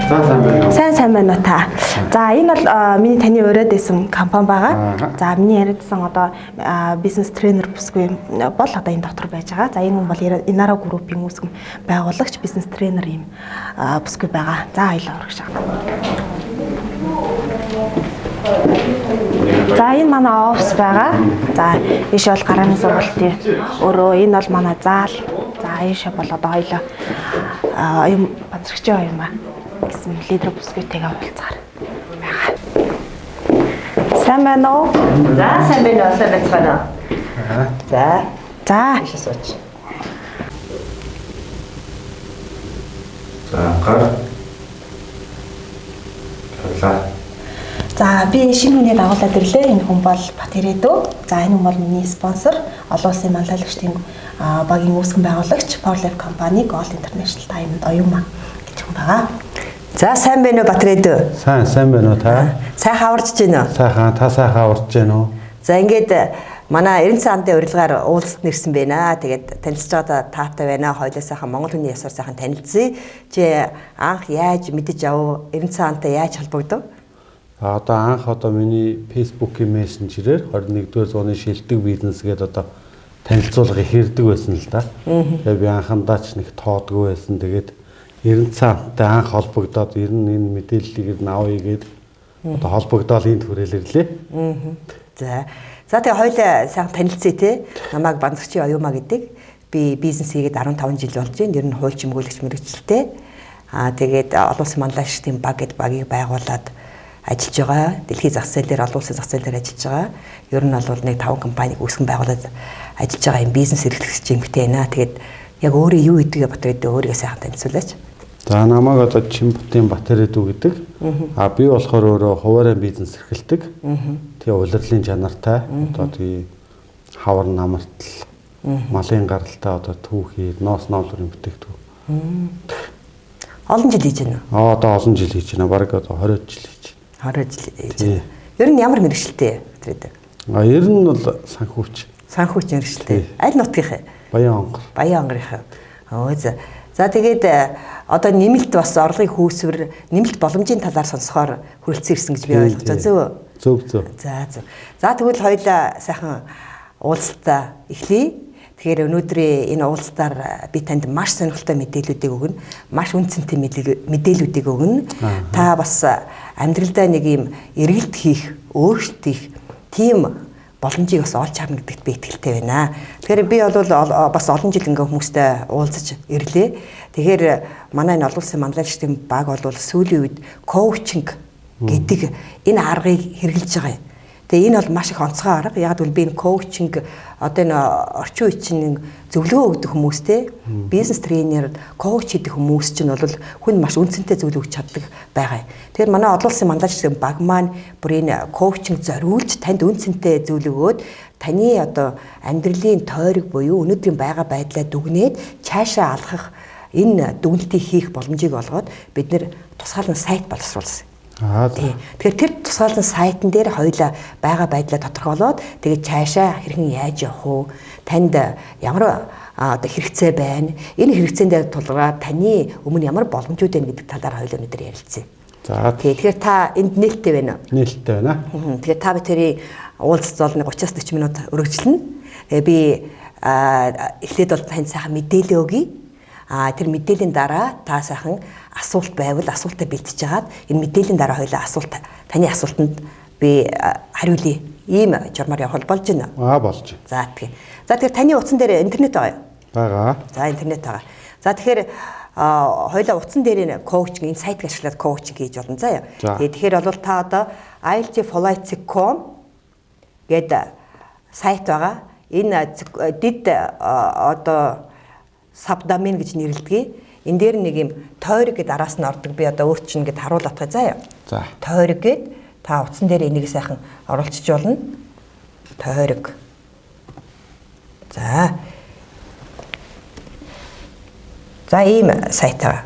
За сайн байна уу? Сайн байна уу та. За энэ бол миний таны ураад байсан компани байгаа. За миний яриадсан одоо бизнес тренер бүсгүй бол одоо энэ доктор байж байгаа. За энэ хүн бол Inara Group-ийн үүсгэн байгуулагч бизнес тренер юм бүсгүй байгаа. За хоёлаа урагш. За энэ манай офис байгаа. За ийш бол гарааны сургалтын өөрөө энэ бол манай заал. За ийш бол одоо хоёлаа юм бацрагчаа юм аа гэсэн лидер бүсгүйтэйгээ уулзгаар байгаа. Сайн байна уу? За сайн байна уу? Сайн байна уу? За ийш сууч. За гар. Хавлаа. За би шинэ хүнийг дагуулад ирлээ. Энэ хүн бол Батирэдүү. За энэ хүн бол миний спонсор, олон улсын манлайлагчдын багийн үүсгэн байгуулагч PowerLife компани Gold International Diamond оюума гэж хүн байгаа. За сайн байна уу Батирэдүү? Сайн байна уу та? Сайн хаварч байна уу? Сайхан та сайхан урж байна уу? За ингээд манай 90 цааны урилгаар уулзалт нэрсэн байна. Тэгээд танилцж байгаа таатай байна. Хоёулаа сайхан Монгол хүний ясаар сайхан танилцъя. Чи анх яаж мэдэж ав? 90 цаантай яаж холбогдов? Одоо анх миний Facebook-ийн мессенжерээр 21-р зууны шилдэг бизнес гэдэг одоо танилцуулга хийрдэг байсан л да. Тэгээ би анхандаа ч нэг тоодгүй байсан. Тэгээд 90 цаантай анх холбогдоод ер нь энэ мэдээллийг авъя гээд одоо холбогдоод энд хүрээлэрлээ. За тэгээ хоёулаа сайхан танилцъя те. Намайг Банзагчийн оюума гэдэг. Би бизнес хийгээд 15 жил болж байна. Ер нь хууль чимгүүлэгч мэргэжилтэй. Тэгээд олон улсын манлайлагчдын баг гэдэг багийг байгуулад ажиллаж байгаа. Дэлхийн зах зээл дээр олон улсын зах зээл дээр ажиллаж байгаа. Ер нь бол нэг 5 компаниг үүсгэн байгуулад ажиллаж байгаа юм бизнес эрхлэгч эмэгтэй байна. Тэгээд яг өөрөө юу гэдгийг Батирэдүү өөрийгөө сайхан танилцуулаач. За намайг одоо Чимбутын Батирэдүү гэдэг. Би болохоор өөрөө хуваарийн бизнес эрхэлдэг. Тэгээ улирлын чанартай одоо тэгээ хавар намартал, малын гаралтай одоо түүхий, ноос ноолрын бүтээгдэхүүн. Олон жил хийж байна уу? Одоо олон жил хийж байна. Бараг одоо 20 жил хийж. 20 жил хийж байна. Ер нь ямар мэргэжилтэй Батирэдүү? Ер нь бол санхүүч. Санхүүч мэргэжилтэй. Аль нутгийнхээ? Баян онгор. Баян онгорынхаа. За тэгээд одоо нэмэлт бас орлогын хүүсвэр нэмэлт боломжийн талаар сонсохоор хүрэлцэн ирсэн гэж би ойлгож байна. Зөв. За тэгвэл хоёулаа сайхан уулзалтаа эхлэе. Тэгэхээр өнөөдрийн энэ уулзалтаар би танд маш сонирхолтой мэдээллүүдийг өгнө. Маш үнцэнтэй мэдээллүүдийг өгнө. Та бас амьдралдаа нэг юм эргэлт хийх, өөрчлөлт хийх тийм боломжийг бас олж харна гэдэгт би итгэлтэй байна. Тэгэхээр би бол бас олон жил ингээ хүмүүстэй уулзаж ирлээ. Тэгэхээр манай энэ олон улсын манлайлагчдын баг бол сүүлийн үед коучинг гэдэг энэ аргыг хэрэгжилж байгаа юм. Тэгээ энэ бол маш их онцгой арга. Яг бол би энэ коучинг одоо энэ орчин үеийн чинь зөвлөгөө өгдөг хүмүүстэй бизнес тренер, коуч гэдэг хүмүүс чинь бол хүн маш үнцэнтэй зөвлөгөө өгч чаддаг байгаа. Тэгэхээр манай олон улсын манлайлагчдын баг маань бүр энэ коучинг зориулж танд үнцэнтэй зөвлөгөөд таны одоо амьдралын тойрог буюу өнөөдрийн байгаа байдлаа дүгнээд цаашаа алхах энэ дүгнэлтийг хийх боломжийг олгоод бид нэр тусгаалan сайт боловсруулсан. Тэгэхээр тэр тусгаалan сайтн дээр хоёулаа байгаа байдлаа тодорхойлоод тэгээд цаашаа хэрхэн яаж явах вэ? Танд ямар одоо хэрэгцээ байна? Энэ хэрэгцээнд тулгараад таны өмнө ямар боломжууд байна гэдэг талаар хоёулаа өнөөдөр ярилцъя. Тэгэхээр та энд нээлттэй байна уу? Нээлттэй байна. Тэгэхээр та бидний уулзалт бол 30-40 минут өргөжлөнө. Би эхлээд бол танд сайхан мэдээлэл өгье. Тэр мэдээллийн дараа та сайхан асуулт байвал асуултаа бэлтэж хагаад энэ мэдээллийн дараа хоёлаа таны асуултанд би хариулъя. Ийм журмаар явах болж байна. Болж байна. За тэгэхээр таны утсан дээр интернет байгаа юу? Байгаа. За интернет байгаа. За тэгэхээр хоёлаа утсан дээр коучинг энэ сайтыг ашиглаад коучинг хийж болно заа юу. Тэгэхээр бол та одоо iltfolite.com гэдэг сайт байгаа. Энэ дид одоо сабдомен гэж нэрлэдэг. Энэ дээр нэг юм тойрог гэдээ араас нь ордог. Би одоо өөрт чинь ингэж харуулах гэх заа юу. Тойрог гэд та утсан дээр энийг сайхан оруулчих болно. Тойрог. За ийм сайт байгаа.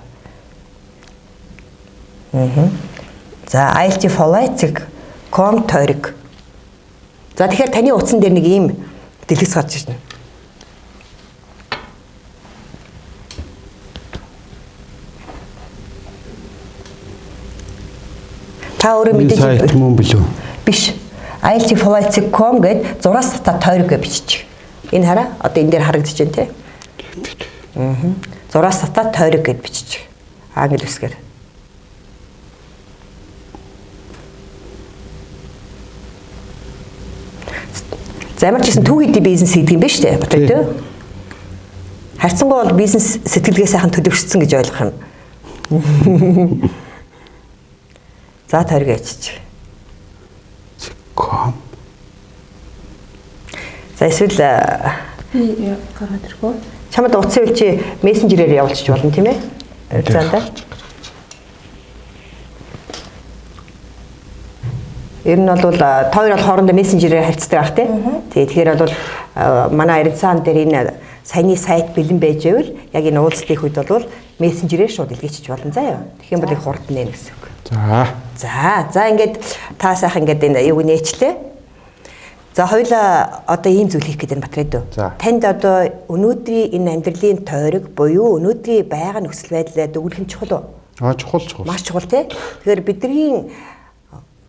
За iltfolite.com тойрог. За тэгэхээр таны утсан дээр нэг ийм дэлгэц гарч ирнэ. Та өөрөө Энэ сайт мэдээж мөн билүү? биш. iltflights.com гээд зураас та тойрог гэж бичиж. Энэ хараа одоо энэ дээр харагдаж байна те. Зураас та тойрог гэж бичиж. Англи үсгээр. Замар чисэн түүхийдийн бизнес гэдэг юм ба штэ. Баттай тий. Харьцангуй бол бизнес сэтгэлгээ сайхан төлөвшсөн гэж ойлгох юм. За тойрог ячиж. Com. За эсвэл гараад иргөө. чамд утсан үйл чи мессенжерээр явуулчих болно тийм ээ? Зандаа. Ер нь бол хоёр бол хоорондоо мессенжерээр харьцдаг ах тийм. Тэгэхээр бол манай Арицаан дээр энэ саяны сайт бэлэн байж байвал яг энэ уулзлын үед бол мессенжерээр шууд илгээчих болно заа юу. Тэгэх юм бол их хурдан нэ гэсэн үг. За ингээд та сайхан ингээд энэ юуг нээчлээ. За хоёулаа одоо ийм зүйл хийх гэдэг нь Батрайд үү? Танд одоо өнөөдрийн энэ амьдралын тойрог буюу өнөөдрийн байгаль нөхцөл байдлаа дүгнэх нь чухал уу? Чухал. Маш чухал тий. Тэгэхээр бидний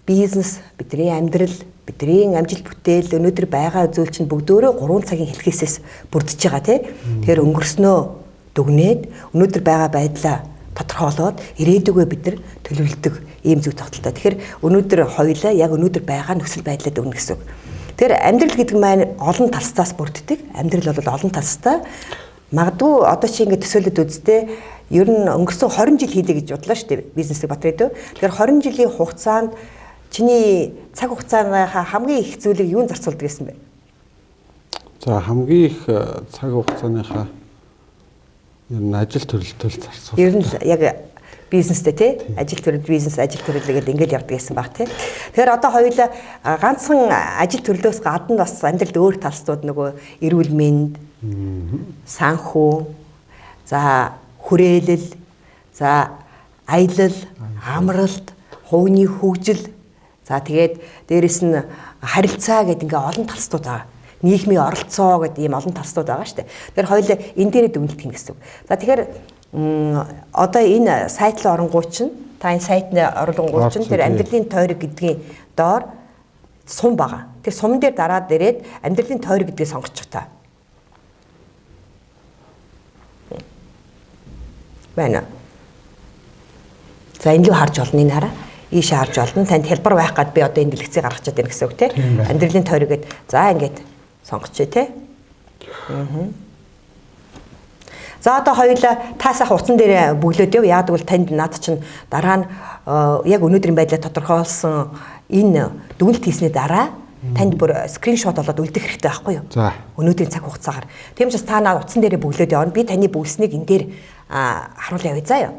бизнес, бидний амьдрал, бидний амжилт бүтээл өнөөдөр байгаа зүйл чинь бүгдөө 3 цагийн хэлхээсээс бүрдэж байгаа тий. Тэгэхээр өнгөрснөө дүгнээд өнөөдөр байгаа байдлаа тодорхойлоод ирээдүгөө бид нар төлөвлөдөг ийм зүйл тогтолтой. Тэгэхээр өнөөдөр хоёулаа яг өнөөдөр байгаа нөхцөл байдлаа дүгнэх гэсэн үг. Тэгэхээр амьдрал гэдэг маань олон талцаас бүрддэг. Амьдрал бол олон талцтай. Магадгүй одоо чи ингэ төсөөлөд үзтээ ер нь өнгөрсөн 20 жил хийлээ гэж бодлоо шүү дээ бизнесийг Батрайд. Тэгэхээр 20 жилийн хугацаанд чиний цаг хугацааныхаа хамгийн их зүйлийг юунд зарцуулдаг гэсэн бэ? За хамгийн их цаг хугацааныхаа ер нь ажил төрөлтөд зарцуулдаг. Ер нь яг бизнестэй тий ажил төрөл бизнес ажил төрөлгээд ингээл явдаг гэсэн баг тий. Тэгэхээр одоо хоёулаа ганцхан ажил төрлөөс гадна бас амьдралд өөр талцууд нөгөө эрүүл мэнд, санхүү, за хүрээлэл, за аялал, амралт, хувийн хөгжил, за тэгээд дээрэс нь харилцаа гэдэг ингээ олон талцууд байгаа. Нийгмийн оролцоо гэдэг ийм олон талцууд байгаа шүү дээ. Тэгэхээр хоёулаа энэ дээрээ дүгнэлт хийн гэсэн үг. За тэгэхээр одоо энэ сайт руу оронгууд чинь та энэ сайтнд оруулангууд чинь тэр амьдралын тойрог гэдгийн доор сум байгаа. Тэр сумн дээр дараад ирээд амьдралын тойрог гэдгийг сонгочих та. Байна. За энэ лүү харж олно энэ хараа. Ийшээ харж олно. Танд хэлбэр байх гад би одоо энэ дэлгэцийг гаргачаад байна гэсэн үг тий. Амьдралын тойрог гэд за ингээд сонгочихъя тий. За одоо хоёулаа та сайхан утсан дээр бүглөөд яв. Яадаг бол танд над чинь дараа нь яг өнөөдрийн байдлаа тодорхойлсон энэ дүгнэлт хийсний дараа танд бүр скриншот болоод үлдэх хэрэгтэй байхгүй юу? За. Өнөөдрийн цаг хугацаагаар. Тийм ч та над утсан дээр бүглөөд явна. Би таны бүлснийг энэ дээр харуулъя яваа заа юу.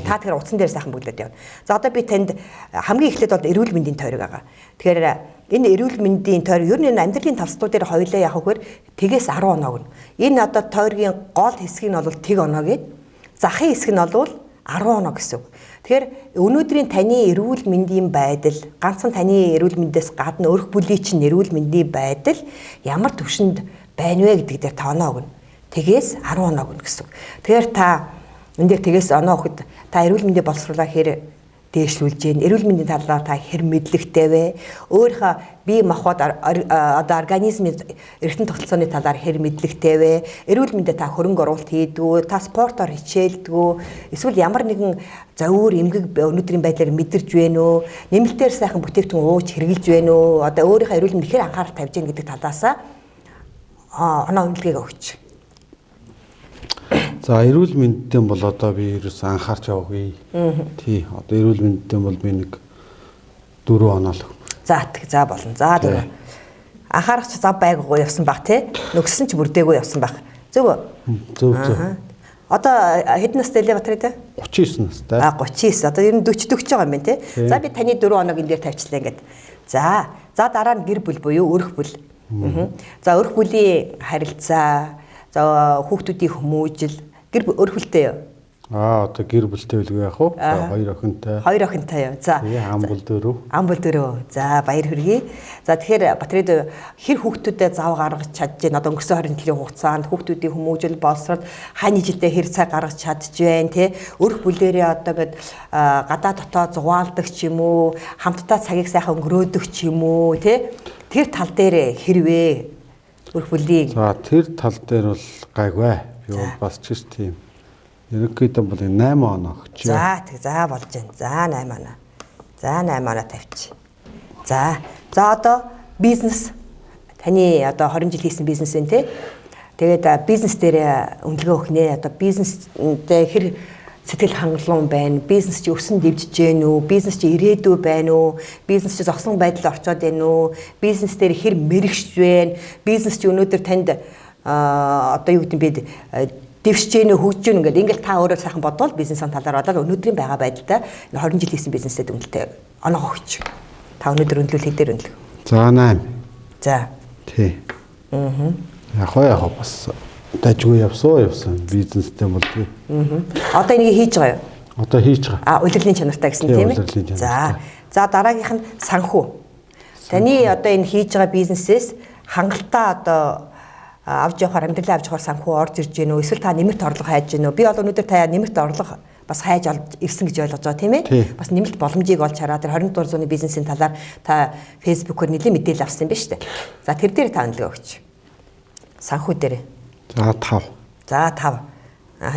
Та тэгэхээр утсан дээр сайхан бүглөөд явна. За одоо би танд хамгийн эхлээд бол эрүүл мэндийн тойрог байгаа. Тэгэхээр энэ эрүүл мэндийн тойрог ер нь энэ амьдралын талцууд дээр хоёулаа яг хөөр тэгээс 10 оноо гэнэ. Энэ одоо тойргийн гол хэсгийг нь бол тэг оноо гээд захын хэсэг нь бол 10 оноо гэсэн үг. Тэгэхээр өнөөдрийн таны эрүүл мэндийн байдал, ганцхан таны эрүүл мэндээс гадна өрх бүлийн чинь эрүүл мэндийн байдал ямар төвшөнд байна вэ гэдэг дээр та оноо өгнө. Тэгээс 10 оноо өгнө гэсэн үг. Тэгэхээр та энэ дээр тэгээс оноо өгөхөд та эрүүл мэндийн боловсруулалтаа хэр дээшлүүлж гэн, эрүүл мэндийн талаар та хэр мэдлэгтэй вэ? Өөрийнхөө бие махбод одоо организмын эргэтэн тогтолцооны талаар хэр мэдлэгтэй вэ? Эрүүл мэндэд та хөрөнгө оруулалт хийдгүү, та спортоор хичээлдгүү, эсвэл ямар нэгэн зовөр эмгэг өнөөдрийн байдлаар мэдэрж байна уу? Нэмэлтээр сайхан бүтээгдэхүүн ууж хэрэгжилж байна уу? Одоо өөрийнхөө эрүүл мэндэд хэр анхаарал тавьж гэн гэдэг талаас оноо үнэлгээг өгч. За эрүүл мэндийн бол одоо би ерөөс анхаарч явахгүй. Тий. Одоо эрүүл мэндийн бол би нэг 4 оноо л өгнө. За болно. За 4. Анхаарах ч зав байгаагүй явсан баг тий. Нөгссөн ч бүрдээгүй явсан баг. Зөв. Зөв. Одоо хэдэн настай лээ Батрайд? 39 настай. 39. Одоо ер нь 40 байгаа юм байна тий. За би таны 4 оног энэ дээр тавьчлаа ингээд. За дараа нь гэр бүл буюу өрх бүл. За өрх бүлийн харилцаа, за хүүхдүүдийн хүмүүжил, гэр өрх бүлтэй Одоо гэр бүлтэй үлгүй яах вэ? Хоёр охинтой. Хоёр охинтой юу. За. Амбул дөрөв. Амбул дөрөв. За баяр хүргэе. За тэгэхээр Батрид хэр хүүхдүүдэд зав гаргаж чадж байна. Одоо өнгөрсөн 20 жилийн хугацаанд хүүхдүүдийн хүмүүжил боловсрол хань жилдээ хэр цаг гаргаж чадж байна те. Өрх бүлээрээ одоо ингээд гадаа дотоо зугаалдаг ч юм уу, хамтдаа цагийг сайхан өнгөрөөдөг ч юм уу те. Тэр тал дээр хэрвээ өрх бүлийн. За тэр тал дээр бол гайгүй. Би бол бас ч тийм. Ерөнхийдөө бол 8 оноо өгч. За болж байна. За 8 оноо. За 8 оноо тавьчих. За одоо бизнес таны одоо 20 жил хийсэн бизнес энэ тий. Тэгээд бизнес дээр үнэлгээ өгөх нэ. Одоо бизнестэй хэр сэтгэл хангалуун байна. Бизнес чи өсөн дэвжиж гэнэ үү? Бизнес чи ирээдүй байна уу? Бизнес чи зогсон байдал орчоод байна уу? Бизнес дээр хэр мэрэгч байна? Бизнес чи өнөөдөр танд одоо юу гэдэг бид дэвшиж гэнэ хөгжиж гэнэ ингээд та өөрөө сайхан бодвол бизнесийн талаар бодоод өнөөдрийн байгаа байдалтай 20 жил хийсэн бизнестэй дүнэлтэй оноо өгч. Та өнөөдөр өндлөл хэдээр өндлөө? За 8. За. Тий. Яг бас дажгүй явсан бизнестэй бол тий. Одоо энийг хийж байгаа юу? Одоо хийж байгаа. Удирдлагын чанартай гэсэн тийм ээ. За дараагийнх нь санхүү. Таны одоо энэ хийж байгаа бизнесээс хангалттай одоо авч явахаар амьдралаа авч явахаар санхүү орж ирж гэнэ үү? Эсвэл та нэмэлт орлого хайж гэнэ үү? Би бол өнөөдөр та нэмэлт орлого бас хайж ирсэн гэж ойлгож байгаа тийм ээ. Бас нэмэлт боломжийг олж хараад тэр 20 дугаар зууны бизнесийн талаар та фэйсбүүкээр нэлийн мэдээлэл авсан юм байна шүү дээ. За тэр дээр та үнэлгээ өгч. Санхүү дээр. За 5. За 5.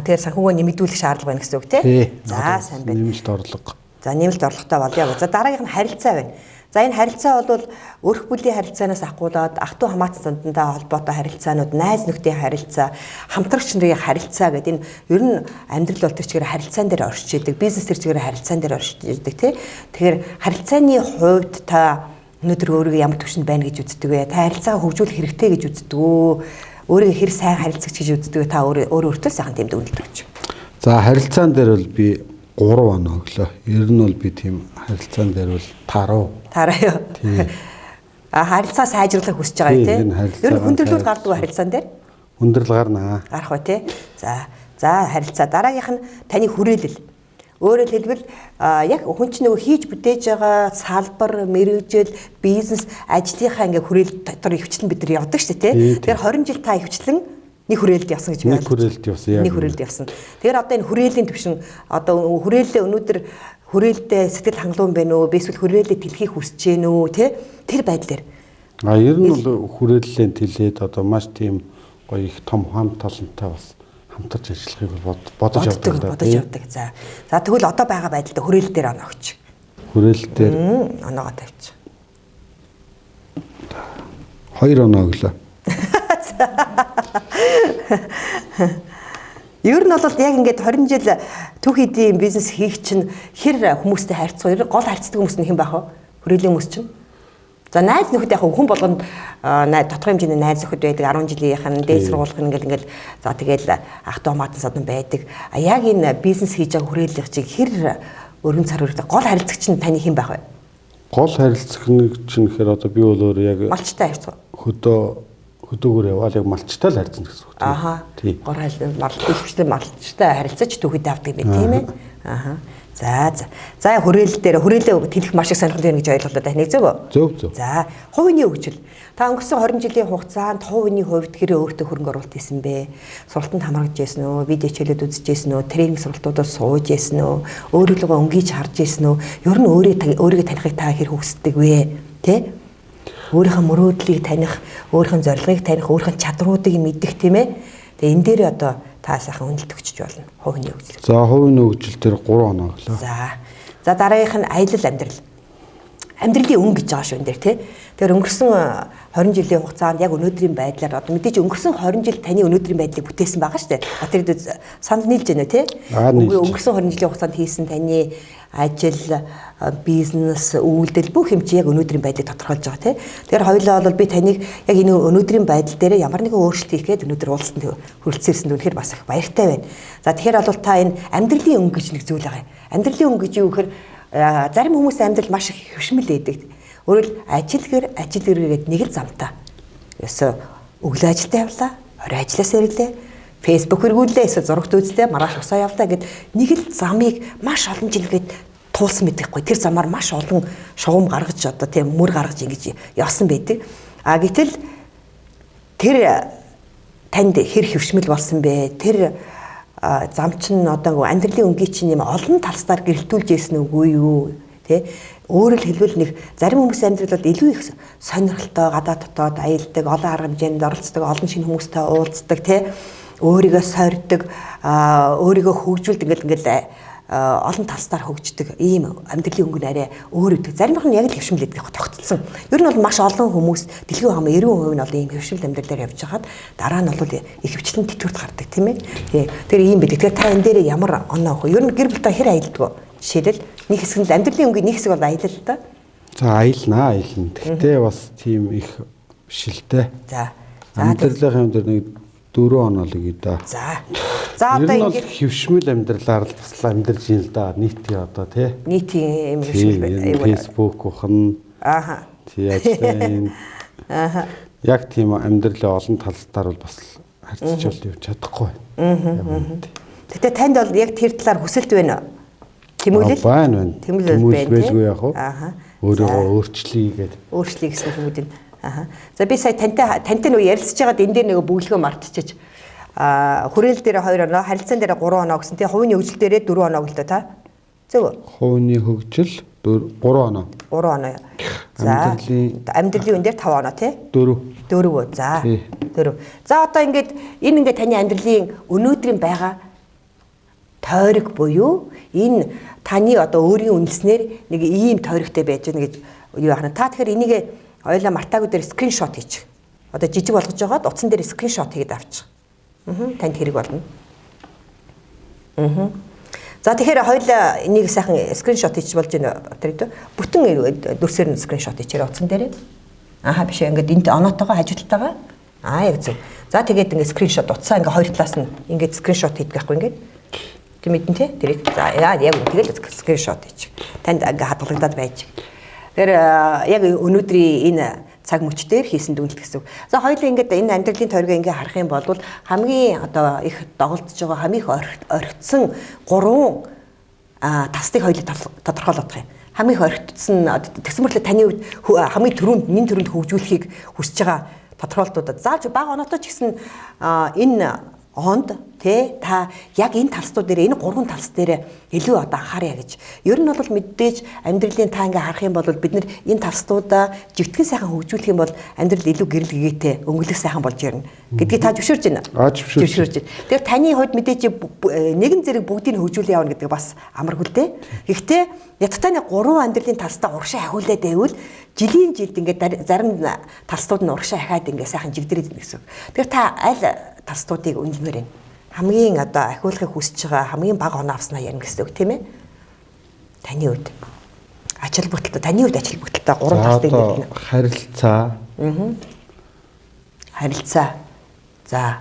Тэгэхээр санхүүгөө нэмэгдүүлэх шаардлага байна гэсэн үг тийм. За сайн байна. Нэмэлт орлого. За нэмэлт орлоготой болъё. За дараагийнх нь харилцаа байна. За энэ харилцаа бол өрх бүлийн харилцаанаас ахгуулаад ах トゥ хамаатан зандаа холбоотой харилцаанууд, найз нөхдийн харилцаа, хамтрагч нарын харилцаа гэдэг энэ ер нь амьдрал бол тэр чигээр харилцаан дээр оршиж идэг, бизнес тэр чигээр харилцаан дээр оршиж идэг тий. Тэгэхээр харилцааны хувьд та өнөөдөр өөрийгөө ямар төвшөнд байна гэж үздэг вэ? Та харилцаагаа хөгжүүлэх хэрэгтэй гэж үздэг үү? Өөрийгөө хэр сайн харилцагч гэж үздэг вэ? Та өөртөө сайхан тэмдэг үнэлдэг гэж. За харилцаан дээр бол би 3 оноо өглөө. Ер нь бол би тийм харилцаан дээр бол таруу. Тараа юу? Харилцаа сайжруулах хүсэж байгаа тийм. Ер нь хүндрэлүүд гардаг харилцаан дээр? Хүндрэл гарнаа. Гарах ба тий. За харилцаа дараагийнх нь таны хүрээлэл. Өөрөөр хэлбэл яг хүн чинь нөгөө хийж бүтээж байгаа салбар, мэргэжил, бизнес, ажлынхаа ингээ хүрээл дотор хөвчлэн бид нар явдаг шүү дээ тий. Тэгэхээр 20 жил та хөвчлэн нэг хүрээлэлд явсан гэж байна. Нэг хүрээлэлд явсан яг. Нэг хүрээлэлд явсан. Тэгэхээр одоо энэ хүрээлийн төвшин одоо хүрээлэлээ өнөөдөр хүрээлэлдээ сэтгэл хангалуун байна уу? Эсвэл хүрээлэлээ тэлхийг хүсэж гэнэ үү? Тэ? Тэр байдлаар. Ер нь бол хүрээлэлээ тэлээд одоо маш тийм гоё их том хамт олонтой бас хамтарч ажиллахыг бодож явдаг. Бодож явдаг. За тэгвэл одоо байгаа байдалтай хүрээлэл дээр оноо өгч. Хүрээлэл дээр оноогоо тавьчих. 2 оноо өглөө. Ер нь бол яг ингээд 20 жил төв хийдийн бизнес хийх чинь хэр хүмүүстэй харьцах вэ? Гол харьцдаг хүмүүс нь хэн байх вэ? Хүрээлэн хүмүүс чинь. За найз нөхөд яг хүн болгонд тодорхой хэмжээний найз нөхөд байдаг 10 жилийнх нь дээд сургуулах ингээд за тэгэл ах トゥ хамаатан садан байдаг. Яг энэ бизнес хийж байгаа хүрээлэл чиг хэр өргөн цар хүрдэг гол харилцагч нь таны хэн байх вэ? Гол харилцагч нь гэхээр одоо би бол өөр яг малчтай харьцах. Хөдөөгөр яваал яг малчтай л харьцна гэсэн үг. Тийм. Гор малчтай харилцаж түүхэд авдаг юм тийм ээ. За хүрээлэл дээр хүрээлэл тэлэх маш их сонирхолтой байна гэж ойлголоо да. Нэг зөв. Зөв. За хувийн хөгжил. Та өнгөрсөн 20 жилийн хугацаанд хувийн хувьд хэрэг өөртөө хөрөнгө оруулалт хийсэн бэ? Сургалтанд хамрагдж байсан уу? Видео хичээлүүд үзэж байсан уу? Тренинг сургалтуудаар сууж байсан уу? Өөрийгөө өнгийж харж байсан уу? Ер нь өөрийгөө танихыг та хэр хүсдэг вэ? Тэ? Өөрийнхөө мөрөөдлийг таних, өөрийнхөө зорилгыг таних, өөрийнхөө чадруудыг мэдэх тийм ээ. Тэгээ энэ дээр одоо та сайхан үнэлт өгчөж болно. Хувийн хөгжил. За хувийн хөгжил дээр 3 оноо өглөө. За дараагийнх нь аялал амьдрал. Амьдралын өнгө гэж байгаа шүү энэ дээр тий. Тэгэхээр өнгөрсөн 20 жилийн хугацаанд яг өнөөдрийн байдлаар одоо мэдээж өнгөрсөн 20 жил таны өнөөдрийн байдлыг бүтээсэн байгаа шүү дээ. Тэр санал нийлж байна тий. Өнгөрсөн 20 жилийн хугацаанд хийсэн таны ажил, бизнес, үйлдэл бүх юм чи яг өнөөдрийн байдлыг тодорхойлж байгаа тий. Тэгэхээр хоёулаа бол би таныг яг энэ өнөөдрийн байдал дээр ямар нэгэн өөрчлөлт хийх гээд өнөөдөр уулзалтанд хүрэлцээрсэн үнэхээр бас их баяртай байна. За тэгэхээр бол та энэ амьдралын өнгө гэж нэг зүйл байгаа. Амьдралын өнгө гэж юу гэхээр зарим хүмүүсийн амьдрал маш их хөвшмөл байдаг. Өөрөөр ажил гэр гэдэг нэг л замтай. Ёсоо өглөө ажилдаа явлаа, орой ажилласаа ирлээ. Facebook эргүүлээ, эсвэл зурагт үзлээ, маргааш усаа явлаа гэд нэг л замыг маш олон жил гээд туулсан мэдээхгүй. Тэр замаар маш олон шугам гаргаж одоо тийм мөр гаргаж ингэж явсан байдаг. А гэтэл тэр танд хэр хөвшмөл болсон бэ? Тэр зам чинь одоо амьдралын өнгийн чинь юм олон талстаар гэрэлтүүлж ирсэн үгүй юу? Тэ? Өөрөөр хэлбэл нэг зарим хүмүүсийн амьдрал бол илүү их сонирхолтой, гадаа дотоод аялдаг, олон арга хэмжээнд оролцдог, олон шинэ хүмүүстэй уулздаг, тэ? Өөрийгөө сорьдог, өөрийгөө хөгжүүлдэг ингээл олон талстаар хөгждөг ийм амьдралын өнгө арай өөр үүдэг. Заримх нь яг л хөвшмөл гэдэг тогтцсон. Ер нь бол маш олон хүмүүс дэлхийн хамаа 90% нь бол ийм хөвшмөл амьдралаар явж хагаад дараа нь бол их хвчлэн тэтгэврт гардаг тийм ээ. Тэр ийм байдаг. Тэгэхээр та энэ дээр ямар оноо ах вэ? Ер нь гэр бүлтэй хэр аялдаг вэ? Жишээлбэл нэг хэсэг нь амьдралын өнгөний нэг хэсэг бол аялал л да. За аялнаа. Гэхдээ бас тийм их бишэлтэй. За. Амьдралын дээр нэг 4 оноо л гээ да. За одоо ингэ хөвшмөл амьдралаар л бас амьдарч ийн л да. Нийтийн одоо тий. Нийтийн юм хөвшмөл байдаг. Facebook ухна. Ааха. Тий ажлын. Ааха. Яг тийм амьдралын олон талстаар бол бас харьцуулж явж чадахгүй. Тэгтээ танд бол яг тэр талаар хүсэлт байна уу? Тэмүүлэл? Байна. Тэмүүлэл байлгүй яг уу. Ааха. Өөрийгөө өөрчлөе гэдэг. Өөрчлөе гэсэн хүмүүдийн. Ааха. За би сая тантай нөгөө ярилцж байгаад энэ дээр нөгөө бүглэгөө мартчихэж. Хүрээл дээр 2 оноо, харилцаан дээр 3 оноо гэсэн. Тэгээ хувийн хөгжил дээрээ 4 оноо гэлээ та. Зөв үү? Хувийн хөгжил 3 оноо. 3 оноо. За. Амьдралын үн дээр 5 оноо тий? 4 үү. За. 4. За одоо ингээд энэ ингээд таны амьдралын өнөөдрийн байгаа тойрог буюу энэ таны одоо өөрийн үнэлснээр нэг ийм тойрогтой байж байна гэж юу яхана. Та тэгэхээр энийг ойлоо мартаагүй дээр скриншот хийчих. Одоо жижиг болгож байгаад утсан дээр скриншот хийгээд авчих. Танд хэрэг болно. За тэгэхээр хоёулаа энийг сайхан скриншот хийчих болж байна. Тэр бүтэн дүрсээр нь скриншот хийчихээ утсан дээр. Ааха биш ингээд энд оноотойгоо хажуудтайгаа. Яг зөв. За тэгээд ингээд скриншот утсаа ингээд хоёр талаас нь ингээд скриншот хийдэг байхгүй ингээд. Тэг мэдэн тий? Тэрийг за яг тэгэл скриншот хийчих. Танд ингээд хадгалагдаад байж. Тэр яг өнөөдрийн энэ цаг мөч дээр хийсэн дүгнэлт гэсэн. За хоёулаа ингээд энэ амьдралын тойргоо ингээд харах юм бол хамгийн одоо их доголдож байгаа хамгийн их орхитсон 3 тастыг хоёулаа тодорхойлох юм. Хамгийн их орхитсон тэгсмэрлээ таны хувьд хамгийн түрүүнд нэн төрөнд хөгжүүлэхийг хүсэж байгаа тодорхойлтуудад зааж бага оноотой ч гэсэн энэ онд тэ та яг энэ талстууд дээр энэ 3 талс дээр илүү одоо анхаарья гэж. Ер нь бол мэдээж амьдралын та ингээ харах юм бол бид нар энэ талстуудаа живтгэн сайхан хөгжүүлэх юм бол амьдрал илүү гэрэл гэгээтэй өнгөлөх сайхан болж ирнэ гэдгийг та зөвшөөрж байна. Зөвшөөрж байна. Тэгэхээр таны хувьд мэдээж нэгэн зэрэг бүгдийг хөгжүүлээ явна гэдэг бас амаргүй л дээ. Гэхдээ ятгатаны 3 амьдралын талстаа урагшаа ахиулаад байвал жилийн жилд ингээ зарим талстууд нь урагшаа ахаад ингээ сайхан живдэрээд байна гэсэн. Тэгэхээр та аль талстуудыг үнэлмээр байна. Хамгийн одоо ахиулахыг хүсэж байгаа хамгийн бага оноо авснаа ярина гэсэн үг тийм ээ. Таны хувьд ажил бүтэлтэй таны хувьд ажил бүтэлтэй 3 тастыг мэднэ. Харилцаа. Харилцаа. За.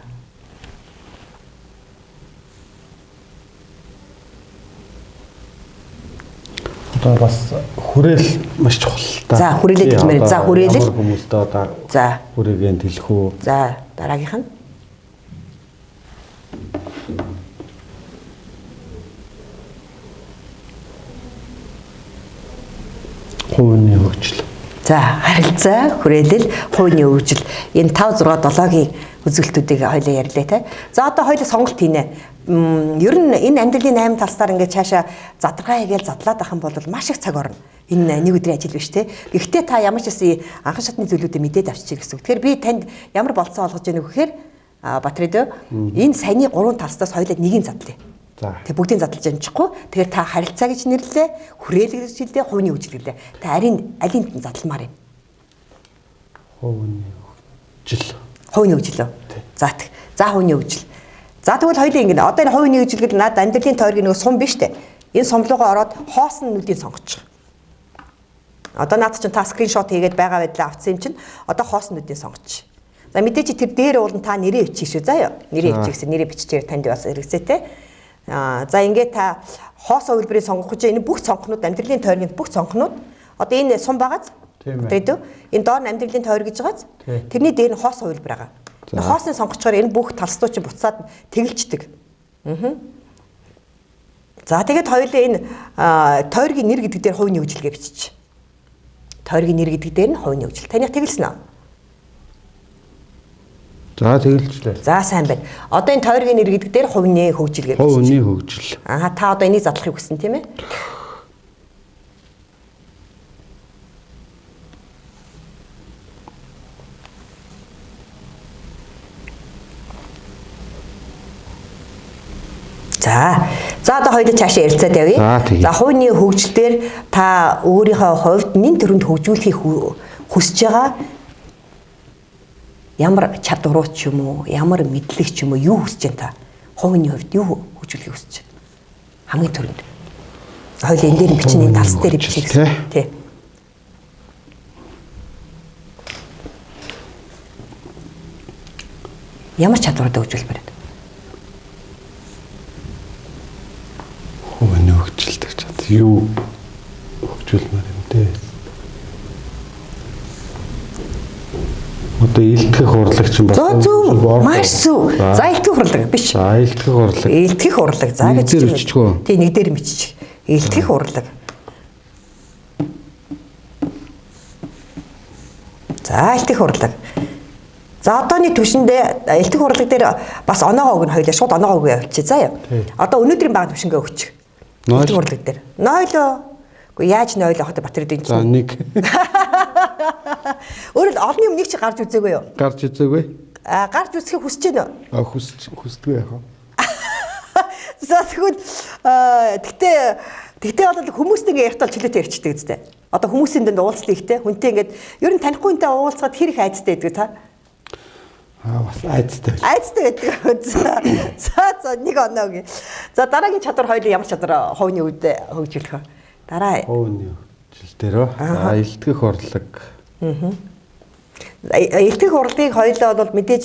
Одоо бас хүрээл маш чухал та. За хүрээлэл хэлмээр. За хүрээлэл хүмүүстээ одоо за хүрээгээ тэлэх үү. За дараагийнх нь хувийн хөгжил. За харилцаа, хүрээлэл, хувийн хөгжил энэ 5 6 7-гийн үзүүлэлтүүдийг хоёлаа ярьлаа те. За одоо хоёлаа сонголт хийнэ. Ер нь энэ амьдралын 8 талстаар ингээд цаашаа задрагаа хийгээл задлаад ах юм бол маш их цаг орно. Энэ нэг өдрийн ажил биш те. Гэхдээ та ямар ч гэсэн анхан шатны зүйлүүдээ мэдээд авчиж гэсэн үг. Тэгэхээр би танд ямар болцоо олгож яах вэ гэхээр Батридо энэ саяны 3 талстаас хоёлаа нэгийг задлаа. За. Тэг бүгдийг задлаж амжихгүй. Тэгэхээр та харилцаа гэж нэрлэлээ, хүрээлэл гэж хэллээ, хувийн хөгжил гэлээ. Та алийг задламаар юм. Хувийн хөгжил. Хувийн хөгжил үү? За тэг. За хувийн хөгжил. За тэгвэл хоёулаа ингэ. Одоо энэ хувийн хөгжил гэдэг надад амьдралын тойргийн нэг сум биш үү? Энэ сумлуугаа ороод хоосон нүдийг сонгочих. Одоо наад чинь та скриншот хийгээд байгаа байдлаа авсан юм чинь одоо хоосон нүдийг сонгочих. За мэдээч тэр дээр уулын та нэрээ бичих шүү заа юу. Нэрээ бичих гэсэн нэрээ биччихээр танд бас хэрэгцээтэй. За ингээд та хоос хувилбарыг сонгох гэж энэ бүх цонхнууд амьдралын тойргийн бүх цонхнууд одоо энэ сум байгааз. Тэгээд энэ доор нь амьдралын тойр гэж байгааз. Тэрний дээр нь хоос хувилбар байгаа. Хоосны сонгочоор энэ бүх талстуу чи буцаад тэгэлждэг. За тэгээд хоёулаа энэ тойргийн нэр гэдэг дээр хувийн хөгжилгээ бичиж. Тойргийн нэр гэдэг дээр нь хувийн хөгжил. Таних тэгэлсэн үү? За тэгэлжлээ. За сайн байна. Одоо энэ тойргийн нэр гэдэг дээр хувийн хөгжилгээ бичиж. Хувийн хөгжил. Та одоо энийг задлахыг хүсэн тийм ээ? За одоо хоёул цаашаа ярилцаад явъя. За хувийн хөгжил дээр та өөрийнхөө хувьд нэн төрөнд хөгжүүлэхийг хүсэж байгаа ямар чадварууд ч юм уу, ямар мэдлэг ч юм уу юу хүсэж байна та? Хувийн хувьд юу хөгжүүлэхийг хүсэж байна? Хамгийн түрүүнд. Хоёул энэ дээр бичний талс дээр бичих гэсэн. Тий. Ямар чадварууд хөгжүүлэх вэ? Хувийн хөгжил дээр чад юу хөгжүүлмээр юм те. Одоо илтгэх урлаг чинь бас маш зөв. За илтгэх урлаг биш. За илтгэх урлаг. Илтгэх урлаг. За гэж биччихгүй. Тий нэг дээр бичиж. Илтгэх урлаг. За илтгэх урлаг. За одооний түвшиндээ илтгэх урлаг дээр бас оноогоог нь хоёлаа шууд оноогоог явуулчих. За. Одоо өнөөдрийн баг түвшингээ өгч. Илтгэх урлаг дээр. Нойлоо. Гэхдээ яаж нойлоо хот батарейд энэ. За нэг. Өөрөлд олны юм нэг чи гарч үзээгүй юу? Гарч үзээгүй. Гарч үзэхийг хүсэж байна уу? Хүсдэггүй яах вэ? За тэгвэл тэгтээ бол хүмүүстэй ингэ ярьтал чөлөөтэй ярьчдаг үстэй. Одоо хүмүүсийн дэнд уулзлаа ихтэй. Хүнтэй ингээд ер нь танихгүй хүнтэй уулзгаад хэр их айцтай гэдэг та? Бас айцтай. Айцтай гэдэг. За нэг оноо гээ. За дараагийн чадвар хоёул ямар чадвар хувийн үед хөгжүүлэх вэ? Дараа. Хувийн хөгжил дээр. За илтгэх урлаг. Илтгэх урлагийг хоёулаа бол мэдээж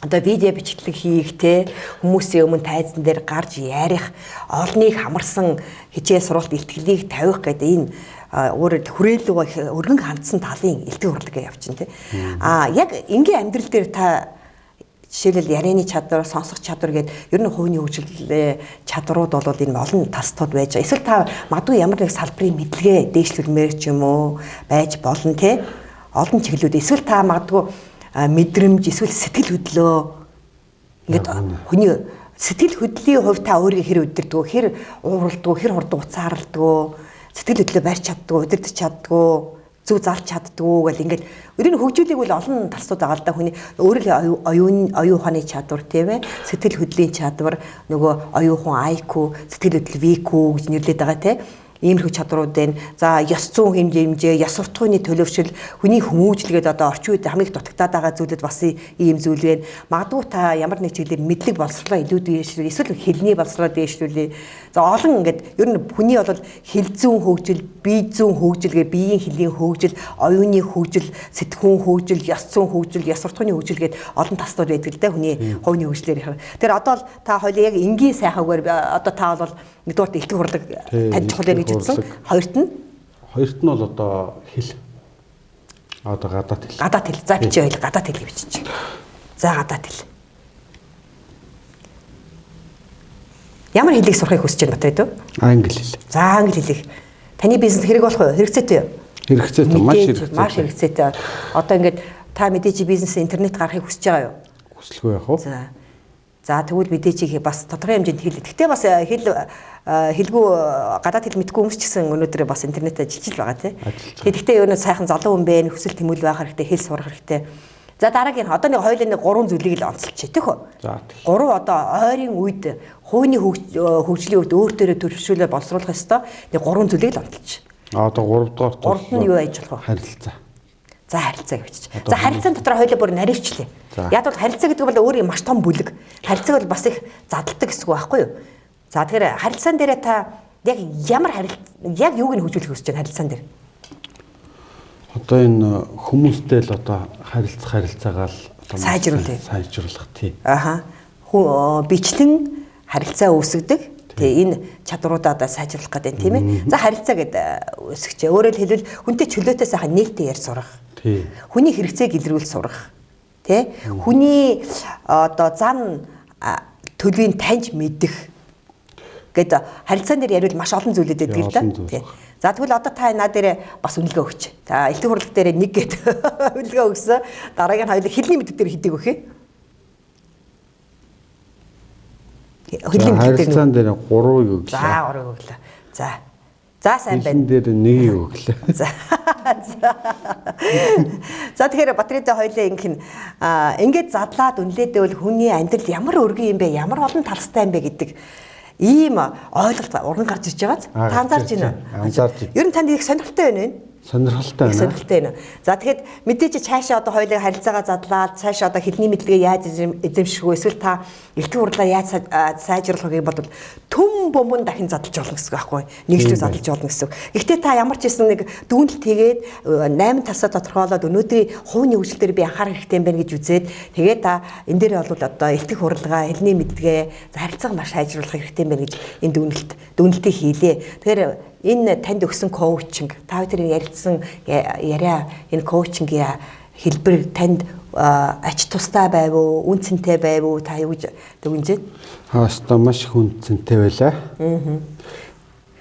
одоо видео бичлэг хийх те хүмүүсийн өмнө тайзан дээр гарч ярих олныг хамарсан хичээл сургалт илтгэлийг тавих гэдэг энэ өөрөөр хүрээлүү өргөн хандсан талын илтгэх урлагийг явуулчихна те. Яг энгийн амьдрал дээр та жишээлбэл ярианы чадвар, сонсох чадвар гэдэг ер нь хувийн хөгжлийн чадрууд бол энэ олон тастууд байж байгаа. Эсвэл та магадгүй ямар нэг салбарын мэдлэгээ дээшлүүлмээр ч юм уу байж болно те. Олон чиглэлүүд эсвэл та магадгүй мэдрэмж эсвэл сэтгэл хөдлөө ингээд хүний сэтгэл хөдлөлийн хувь та өөрийгөө хэр удирддаг, хэр ууралдаг, хэр хурдан уцаарладаг, сэтгэл хөдлөө барьж чаддаг, удирдах чаддаг, зөв залж чаддаг гэл ингээд өөрийн хөгжүүлийг бол олон талсууд байгаа л да. Хүний өөрийн оюун ухааны чадвар тийм ээ, сэтгэл хөдлөлийн чадвар, нөгөө оюун ухаан IQ, сэтгэл хөдлөл VQ гэж нэрлэдэг байгаа тийм. Иймэрхүү чадрууд байна. За ёс зүйн хэмжээ, ёс суртахууны төлөвшил, хүний хүмүүжлгээд одоо орчин үед хамгийн дутагдаад байгаа зүйлүүд бас ийм зүйл байна. Магадгүй та ямар нэг чиглэлээр мэдлэг боловсролоо илүү дээшлүүл, эсвэл хэлний боловсролоо дээшлүүлээ. За олон ингээд ер нь хүний бол хэл зүйн хөгжил, бие зүйн хөгжил гэ биеийн хэлний хөгжил, оюуны хөгжил, сэтгүүн хөгжил, ёс зүйн хөгжил, ёс суртахууны хөгжил гээд олон тастууд байдаг л да хүний хувийн хөгжлөөр. Тэр одоо л та хоёул яг энгийн сайхаагаар одоо та бол нэгдүгээр илтгэх урлаг тань чухал гэж үзсэн. Хоёрт нь бол одоо хэл. Одоо гадаад хэл. Гадаад хэл. За бичээ хоёул гадаад хэл бичиж. За гадаад хэл. Ямар хэлийг сурахыг хүсэж байна батайд уу? Англи хэл. За англи хэлийг таны бизнес хэрэг болох уу? Хэрэгцээтэй юу? Хэрэгцээтэй, маш хэрэгцээтэй. Маш хэрэгцээтэй. Одоо ингээд та мэдээж бизнес интернет гарахыг хүсэж байгаа юу? Хүсэлгүй яах вэ? За тэгвэл мэдээж бас тодорхой хэмжээнд хэл. Гэхдээ бас хэлгүй гадаад хэл мэдгүй хүмүүс ч гэсэн өнөөдөр бас интернетээр ажиллаж байгаа тийм. Тэгэхдээ юу нэг сайхан залуу хүн бэ, хүсэл тэмүүлэл байх хэрэгтэй, хэл сурах хэрэгтэй. За дараагийн одоо нэг хоёулаа нэг гурван зүйлийг л онцолчих тийх үү? За. Гурав одоо ойрын үед хувийн хөгжлийн үед өөртөө төлөвшүүлээ боловсруулах ёстой. Нэг гурван зүйлийг л онцолчих. Одоо гуравдугаар гурав нь юу ээж болох вэ? Харилцаа. За харилцаа гэвч. За харилцаан дотор хоёулаа бүр наривчлээ. Яг бол харилцаа гэдэг бол өөрийн маш том бүлэг. Харилцааг бол бас их задалдаг гэсэн үг байхгүй юу? За тэгэхээр харилцаан дээр та яг ямар яг юуг нь хөгжүүлэх хүсэж байна харилцаан дээр? Одоо энэ хүмүүстэй л одоо харилцаагаа л сайжруулах тий. Бичлэн харилцаа үүсгдэг. Тэгээ энэ чадваруудаа одоо сайжруулах гэдэг тийм ээ. За харилцаа гэдэг үүсгэж. Өөрөөр хэлбэл хүнтэй чөлөөтэй сайхан нээлттэй ярь сурах. Тий. Хүний хэрэгцээг илрүүл сурах. Тэ? Хүний одоо зан төлөвийг таньж мэдэх гэдэг харилцаан дээр яриул маш олон зүйлүүд байдаг л да. Тий. За тэгвэл одоо та наа дээр бас үнэлгээ өгч. За элдв хурлаг дээр нэг гээд үнэлгээ өгсөн. Дараагийн хоёул хэлний мэддэг дээр хэдэг өгөх юм. Харилцаан дээр 3-ыг өглөө. За 3-ыг өглөө. За. За сайн байна. Хэлний дээр 1-ийг өглөө. За. За тэгэхээр Батридэ хоёлаа ингээд задлаад үнэлээдээ бол хүний амьдрал ямар өргөн юм бэ? Ямар олон талстай юм бэ гэдэг ийм ойлголт уран гарч ирж байгааз та анзаарч байна уу? Анзаарч байна. Ер нь танд их сонирхолтой байна вэ? Сонирхолтой байна. Сонирхолтой байна. За тэгэхэд мэдээж цаашаа одоо хоёулаа харилцаагаа задлаад цаашаа одоо хэлний мэдлэгээ яаж эзэмших вэ? Эсвэл та элдв хурлаа яаж сайжруулах вэ бол төм бөмбөн дахин задлж болно гэсэн үг байхгүй юу? Нэгжлэг задлж болно гэсэн үг. Гэхдээ та ямар ч хэсэн нэг дүүнэлт хийгээд 8 тасаа тодорхойлоод өнөөдрийн хувийн хөгжил дээр би анхаарах хэрэгтэй юм байна гэж үзээд тэгээд та энэ дээр бол одоо элдв хурлаа хэлний мэдлэгээ харилцааг маш сайжруулах хэрэгтэй юм байна гэж энэ дүүнэлтийг хийлээ. Тэгэхээр энэ танд өгсөн коучинг, та бүхэн ярилцсан яриа энэ коучингийн хэлбэр танд ач тустай байв уу, үн цэнтэй байв уу, та юу гэж дүгнэж байна? Хаастаа маш их үн цэнтэй байлаа.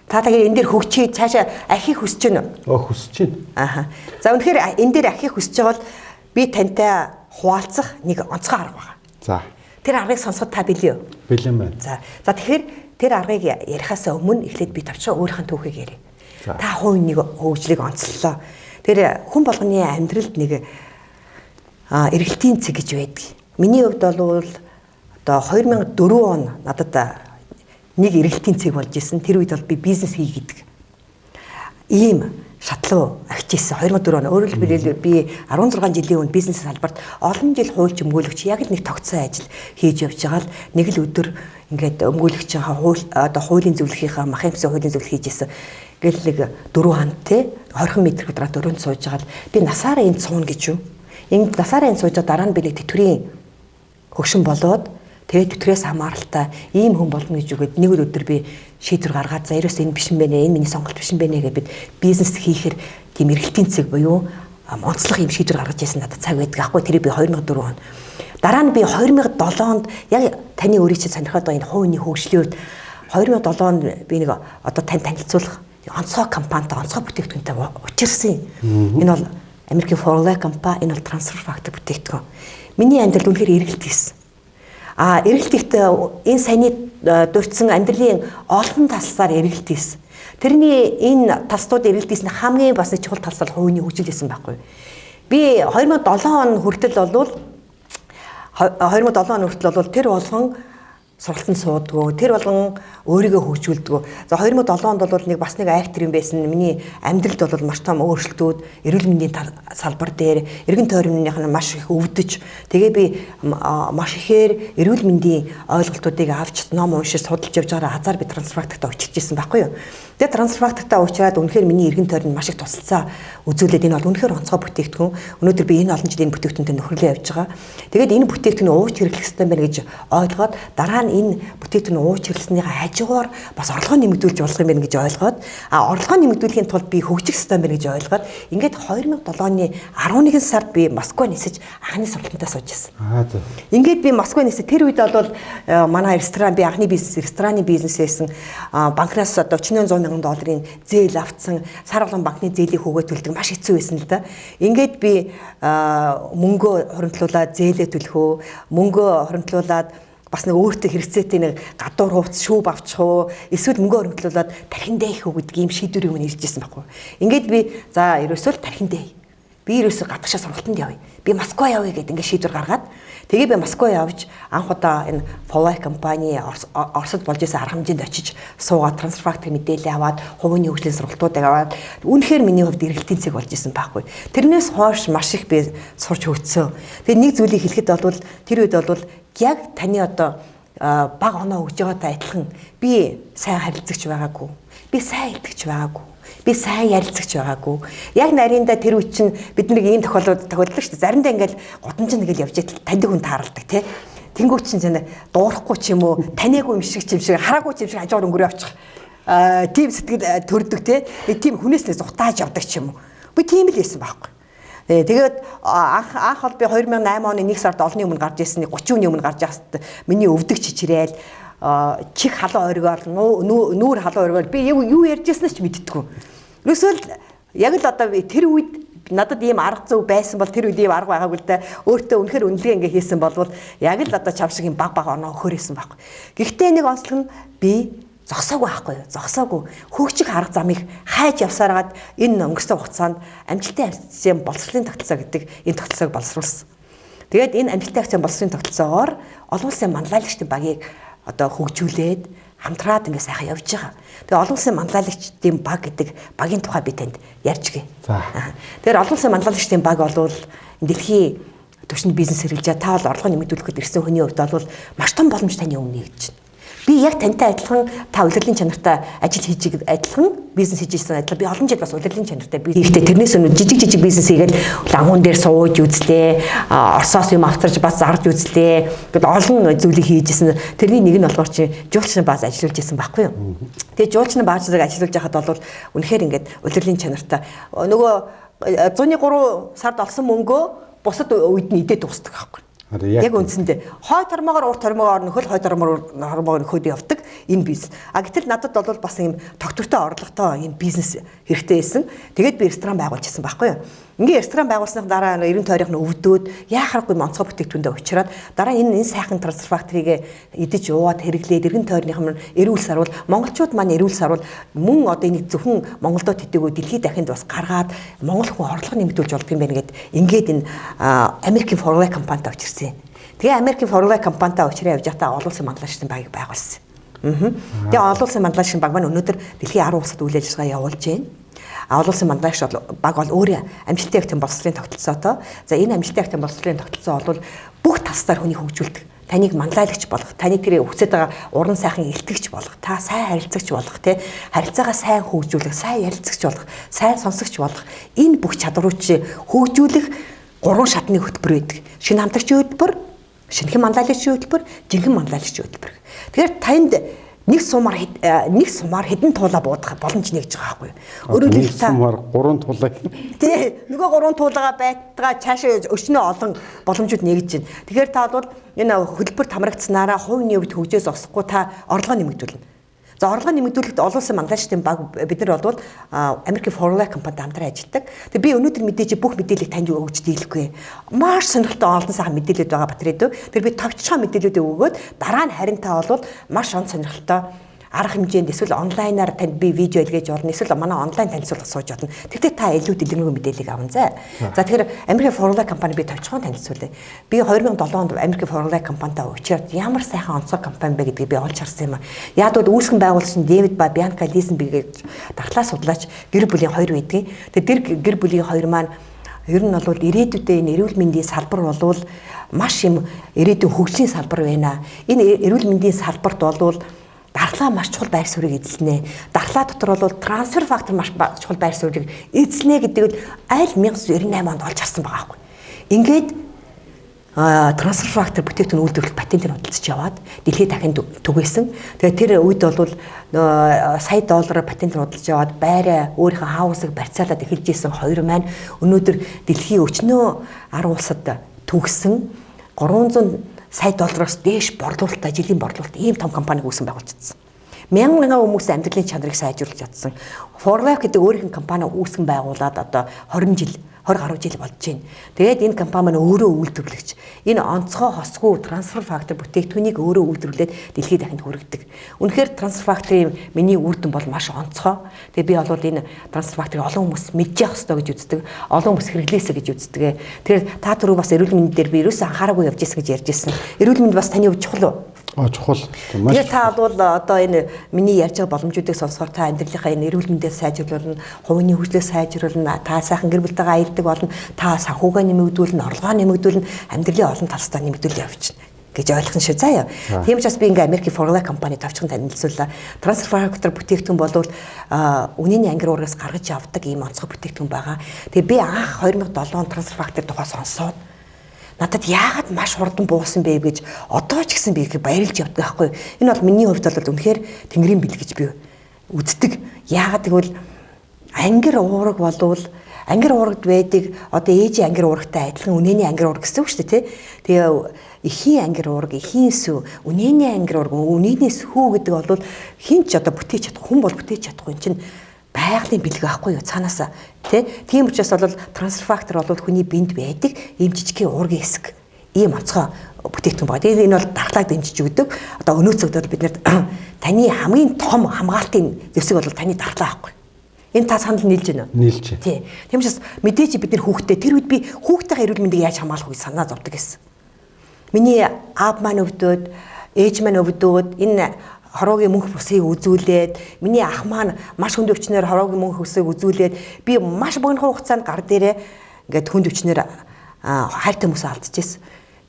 Та тэгэхээр энэ дээр хөгжихийг цаашаа ахих хүсэж байна уу? Хүсэж байна. За үнэхээр энэ дээр ахих хүсэж байгаа бол би тантай хуваалцах нэг онцгой арга байна. За. Тэр аргыг сонсоход та бэлээ юу? Бэлэн байна. За тэгэхээр тэр аргыг ярихаас өмнө эхлээд би тавчаа өөрийнхөө түүхийг ярив. Та хувийн нэг хөгжлийг онцлолоо. Тэр хүн болгоны амьдралд нэг эргэлтийн цэг гэж байдаг. Миний хувьд бол одоо 2004 он надад нэг эргэлтийн цэг болж исэн. Тэр үед бол би бизнес хий гэдэг. Ийм шатлуу агч ийсэн 2004 он. Өөрөөр хэлбэл би 16 жилийн өмнө бизнес салбарт олон жил хуульч өмгөөлөгч яг л нэг тогтсон ажил хийж явж байгаа л нэг л өдөр ингээд өмгөөлөгч одоо хуулийн зөвлөхийнхаа махын хэсэг хуулийн зөвлөх хийжсэн. Гэл нэг 4 хант те 20 м квадрат өрөөнд сууж байгаа л би насаараа энд суuna гэж юу. Энд насаараа энд сууж дараа нь би нэг тэтгэврийн хөгшин болоод тэгээд тэтгэврээс хамааралтай ийм хүн болно гэж үгээд нэг өдөр би шийдвэр гаргаад за ерөөс энэ биш юм байна. Энэ миний сонголт биш юм байна гэж бид бизнес хийхээр тийм эргэлтийн цэг буюу онцлог юм шийдвэр гаргаж яасан надад цаг байдаг аахгүй тэр би 2004 он. Дараа нь би 2007 онд яг таны өөрийн чинь сонирхоод байгаа энэ хувийн хөгжлийн үед 2007 онд би нэг одоо тань танилцуулах онцгой компанитай онцгой бүтээгдэхүүнтэй учирсан юм. Энэ бол Америкийн Forley компани, энэ бол Transfer Factor бүтээгдэхүүн. Миний амьдрал үнэхээр эргэлт хийсэн. Эргэлт ихтэй энэ саяны дурдсан амьдралын олон талсаар эргэлт хийсэн. Тэрний энэ талстууд эргэлт хийсэн хамгийн бас чухал талс бол хувийн хөгжил гэсэн байхгүй. Би 2007 он хүртэл болвол 2007 он хүртэл бол тэр болгон сургалтанд суудгүй, тэр болгон өөрийгөө хөгжүүлдэг. За 2007 онд бол нэг бас нэг актер юм байсан. Миний амьдралд бол маш том өөрчлөлтүүд, эрүүл мэндийн салбар дээр эргэн тойрных нь маш их өвдөж, тэгээ би маш ихээр эрүүл мэндийн ойлголтуудыг авч ном уншиж судалж явж байгаа азар би трансфактагтаа училж ирсэн байхгүй юу. Тэгээ трансфактагтаа уучраад үнэхээр миний эргэн тойрон маш их тусалцаа үзүүлээд энэ бол үнэхээр онцгой бүтээгдэхүүн. Өнөөдөр би энэ олон жилийн бүтээгдэхүүнтэй нөхөрлөө явж байгаа. Тэгээд энэ бүтээгдэхүүн ууч хэрэглэх хэрэгтэй байна гэж ойлгоод дараа нь энэ бүтээгдэхүүн ууч хэрэглэснийхээ хажуугаар бас орлогоо нэмэгдүүлж болох юм байна гэж ойлгоод орлогоо нэмэгдүүлэхийн тулд би хөгжих хэрэгтэй байна гэж ойлгоод ингээд 2007 оны 11 сард би Москва нисэж анхны сургалтандаа сууж ирсэн. Ингээд би Москва нисэж тэр үед бол манай ресторан би анхны бизнес рестораны бизнес хийсэн банкнаас одоо 40-100 мянган долларын зээл авцсан сар болгон банкны зээлийг хөгөө төлдөг маш хэцүү байсан л да. Ингээд би мөнгөө хуримтлуулаад зээлээ төлөхөө мөнгөө хуримтлуулаад бас нэг өөртөө хэрэгцээтэй нэг гадуур хувцс шүүб авчих уу эсвэл мөнгө өргөдлүүлээд тархин дээх үү гэдэг ийм шийдвэрийг мөн иржсэн байхгүй. Ингээд би за ерөөсөө тархин дээ. Би ерөөсөө гадагшаа сургалтанд явъя. Би Москва явъя гэдэг ингээд шийдвэр гаргаад тэгээ би Москва явж анх удаа энэ Forley компани Оросд болж исэн арга хэмжээнд очиж суугаад трансфактор мэдээлэл аваад хувийн хөгжлийн сургалтуудыг аваад үнэхээр миний хувьд эргэлтийн цэг болж исэн байхгүй. Тэрнээс хойш маш их би сурч хөгжсөн. Тэгээ нэг зүйлийг хэлэхэд бол тэр үед бол яг таны одоо баг оноо өгж байгаатай адилхан би сайн харилцагч байгаагүй. Би сайн илтгэж байгаагүй. Би сайн ярилцагч байгаагүй. Яг нарийнда тэр үе чинь бид нэг ийм тохиолдолд шүү дээ. Заримдаа ингээл гудамж нэгэл явж итэл таньдаг хүн тааралдаг тий. Тэнгүүч чинь зэнэ дуурахгүй ч юм уу, таниагүй юм шиг хараагүй юм шиг хажуугаар өнгөрөө авчих. Тийм сэтгэл төрдөг тий. Нэг тийм хүнээс нэг зутааж явдаг ч юм уу. Би тийм л байсан байхгүй. Тэгээд анх бол би 2008 оны 1 сард олонний өмнө гарч ирсэн 30 өдрийн өмнө гарч яхад миний өвдөг чичрээл чих халуун оргиол нүүр халуун оргиол би юу ярьжсэнээс ч мэддэггүй. Ерөөсөө яг л одоо тэр үед надад ийм арга зүй байсан бол тэр үед ийм арга байгаагүй л да. Өөртөө үнэхээр үнэлгээ ингээ хийсэн болвол яг л одоо чам шиг юм баг оноо өгөхөөсөн байхгүй. Гэхдээ нэг онцлог нь би зогсоогүй байхгүй юу? Зогсоогүй. Хөгжих арга замыг хайж явсараад энэ өнгөрсөн хугацаанд амжилттай акцийн боловсролын тогтолцоо гэдэг энэ тогтолцоог боловсруулсан. Тэгээд энэ амжилттай акцийн боловсролын тогтолцоогоор олон улсын манлайлагчдын багийг одоо хөгжүүлээд хамтраад ингээ сайхан явж байгаа. Тэгээ олон улсын манлайлагчдын баг гэдэг багийн тухай би танд ярьж гээ. Тэгэхээр олон улсын манлайлагчдын баг бол дэлхийн түвшинд бизнес хэрэгжилж та бол орлого нэмэгдүүлэхэд ирсэн хүний хувьд бол маш том боломж таны өмнө нэгж байна. Би яг тантай адилхан та удирдлагын чанартай ажил хийж адилхан бизнес хийж ирсэн адилхан би олон жил бас удирдлагын чанартай би ихтэй тэрнээс өмнө жижиг бизнес хийгээл лагуун дээр сууж үзлээ, Оросоос юм авчирч бас зарж үзлээ. Гэтэл олон зүйлийг хийжсэн. Тэрний нэг нь болохоор чи жуулчны бааз ажиллуулж ирсэн байхгүй юу? Тэгээ жуулчны баазыг ажиллуулж байхад бол үнэхээр ингээд удирдлагын чанартай нөгөө 103 сард олсон мөнгөө бусад үед нь идээд дуусдаг байхгүй. Яг үндсэндээ хой тормоогоор урт тормоогоор нөхөл хой тормоогоор нөхөд явдаг энэ бизнес. Гэтэл надад бол бас ийм тогтвортой орлоготой энэ бизнес хэрэгтэй байсан. Тэгээд би ресторан байгуулж ирсэн байхгүй юу? Ингээ ресторан байгуулсны дараа 90 тойрог нь өвдөөд яахаргүй онцгой бүтээгдэхүүндээ учраад дараа энэ сайхан трансфер факторийг идэж ууад хэрэглээд 90 тойрныхан эрүүл сарвал монголчууд маань эрүүл сарвал мөн одоо энийг зөвхөн Монголдо тэтгээгөө дэлхийд дахинд бас гаргаад монгол хүн орлого нэмэгдүүлж болдго юм байна гэд ингээд энэ Америкийн Forway компанитай очирсан. Тэгээ Америкийн Forway компанитай очираа явж байхдаа олон улсын манлайлагчдын багийг байгуулсан. Тэгээ олон улсын манлайлагчдын баг маань өнөөдөр дэлхийн 10 улсад үйл ажиллагаа явуулж байна. Олон улсын манлайлагч баг бол өөрөө амжилттай актын боловсролын тогтолцоотой. За энэ амжилттай актын боловсролын тогтолцоо бол бүх тасдаар хүнийг хөгжүүлдэг. Таныг манлайлагч болгох, таныг тэр хүсэж байгаа уран сайхан илтгэгч болгох, та сайн харилцагч болгох, харилцаагаа сайн хөгжүүлэх, сайн ярилцагч болгох, сайн сонсогч болгох. Энэ бүх чадварууд хөгжүүлэх 3 шатны хөтөлбөр байдаг. Шинэ хамтрагчийн хөтөлбөр, шинэхэн манлайлагчийн хөтөлбөр, жинхэнэ манлайлагчийн хөтөлбөр. Тэгэхээр танд нэг сумаар хэдэн туулаа буудах боломж нэгж байгаа байхгүй юу? Өөрөөр хэлбэл та 3 туулаа. Тий, нөгөө 3 туулаагаа байтгаа цаашаа өчнөө олон боломжууд нэгж байна. Тэгэхээр та бол энэ хөтөлбөрт хамрагдсанараа хувийн хувьд хөгжөөс осохгүй та орлогоо нэмэгдүүлнэ. За орлогоо нэмэгдүүлэхэд олон улсын манлайлагчдын баг бид нар бол Америкийн Forway компанитай хамтран ажилладаг. Тэгээ би өнөөдөр мэдээж бүх мэдээллийг танд өгч дийлэхгүй. Маш сонирхолтой олон сайхан мэдээлэлүүд байгаа Батрэд. Тэр би тогтцоо мэдээлэлүүд өгөөд дараа нь харин та бол маш он сонирхолтой арга хэмжээнд эсвэл онлайнаар танд би видео илгээж болно. Эсвэл манай онлайн танилцуулга сууж болно. Тэгтээ та илүү дэлгэрэнгүй мэдээллийг аван заа. За тэгэхээр Америкийн Forway компани би товчхон танилцуулъя. Би 2007 онд Америкийн Forway компанитай уулзаад ямар сайхан онцгой компани бэ гэдгийг би олж харсан юм а. Яг бол үүсгэн байгуулагч Дэвид ба Бианка Лизенби гэж дархлаа судлаач гэр бүлийн хоёр байдгийг. Тэгээд тэр гэр бүлийн хоёр маань ер нь бол ирээдүйдээ энэ эрүүл мэндийн салбар бол маш юм ирээдүйн хөгжлийн салбар байна. Энэ эрүүл мэндийн салбарт бол дархлаа маш чухал байр суурийг эзэлнэ. Дархлаа дотор бол трансфер фактор маш чухал байр суурийг эзэлнэ гэдэг нь аль 1998 онд олж харсан байгаа байхгүй. Ингээд трансфер фактор бүтээгдэхүүн үйлдвэрлэх патентээр худалдаж яваад дэлхийд дахин түгээсэн. Тэгээд тэр үед бол сая доллараар патентээр худалдаж яваад байраа өөрийнхөө хаусыг барьцаалаад эхэлж исэн хоёр маань өнөөдөр дэлхийн өчнөө 10 улсад түгсэн 300 сая доллароос дээш борлуулалттай жилийн борлуулалт ийм том компаниг үүсгэн байгуулчихсан. Мянган хүмүүсийн амьдралын чанарыг сайжруулж чадсан. Forway гэдэг өөрийнх нь компани үүсгэн байгуулад одоо 20 гаруй жил болж байна. Тэгээд энэ компани маань өөрөө үйлдвэрлэгч. Энэ онцгой хосгүй трансфер фактор бүтээгдэхүүнийг өөрөө үйлдвэрлээд дэлхийд дахинд хүргэдэг. Үнэхээр трансфер факторын миний үр дүн бол маш онцгой. Тэгээд би бол энэ трансфер факторыг олон хүмүүс мэдж явах ёстой гэж үздэг. Олон хүмүүс хэрэглээсэй гэж үздэг. Тэгэхээр та түрүү бас эрүүл мэнд дээр би ерөөсөө анхаараагүй явж ирсэн гэж ярьж ирсэн. Эрүүл мэнд бас таны хувьд чухал уу? Чухал. Тэгээд та бол одоо энэ миний ярьж байгаа боломжуудыг сонсохоор та амьдралынхаа энэ эрүүл мэндийг сайжруулна, хувийн хөгжлийг сайжруулна, та сайхан гэр бүлтэйгээ аялдаг болно, та санхугаа нэмэгдүүлнэ, орлогоо нэмэгдүүлнэ, амьдралын олон талстаа нэмэгдүүл явчихна гэж ойлгох нь шүү заяа. Тийм учраас би ингээ Америкийн Forway компани тавчхан танилцууллаа. Трансфер фактор бүтээгдэхүүн бол үнийн ангир уургаас гаргаж авдаг ийм онцгой бүтээгдэхүүн байгаа. Тэгээ би анх 2007 он трансфер фактор тухай сонсоод надад яагаад маш хурдан буусан бэ гэж одоо ч гэсэн би их баярлж явдаг байхгүй. Энэ бол миний хувьд бол үнэхээр тэнгэрийн бэл гэж би үздэг. Яагаад гэвэл ангир уураг болвол ангир уурагд байдаг одоо ээжийн ангир уурагтай адилхан үнэний ангир уураг гэсэн үг шүү дээ тий. Тэгээ эхийн ангир уураг, эхийн сүв, үнэний ангир уураг, үнэний сүү гэдэг бол хин ч одоо бүтээж чадах, хүн бол бүтээж чадахгүй чинь байгалийн бэлэг байхгүй юу цаанаасаа тий. Тийм учраас бол трансфер фактор бол хүний биед байдаг ийм жижигхэн уургийн хэсэг ийм онцгой бүтээгдэхүүн байна. Тэгээд энэ бол дархлааг дэмжиж өгдөг. Одоо өнөөцөгдөл бид нэр таны хамгийн том хамгаалтын зэвсэг бол таны дархлаа байхгүй. Энэ та санал нийлж байна уу? Нийлж. Тий. Тийм учраас мэдээж бид нэр хүүхдээ тэр үед би хүүхдийнхээ эрүүл мэндийг яаж хамгаалах вэ санаа зовдөг гэсэн. Миний аав маань өвдөөд, ээж маань өвдөөд энэ хороогийн мөнх бүсийг үзүүлээд, миний ах маань маш хүнд өвчнөр хороогийн мөнх бүсийг үзүүлээд би маш богино хугацаанд гар дээрээ ингээд хүнд өвчнөр хайртай хүмүүсээ алдчихсан.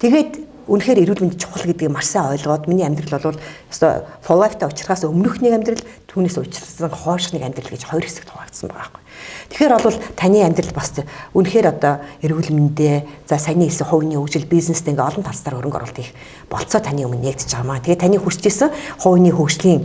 Тэгээд үнэхээр эрүүл мэнд чухал гэдгийг маш сайн ойлгоод миний амьдрал бол ёстой фоллайфтай уулзрахаас өмнөхний амьдрал түүнээс уулзсан хойшны амьдрал гэж хоёр хэсэгт хуваагдсан байгаа байхгүй. Тэгэхээр бол таны амьдрал бас үнэхээр одоо эрүүл мэндээ за саяны хэлсэн хувийн хөгжил бизнестэй ингээ олон талсаар хөрөнгө оруулалт хийх болцоо таны өмнө нэгдэж байгаа маа. Тэгээд таны хүсэж исэн хувийн хөгжлийн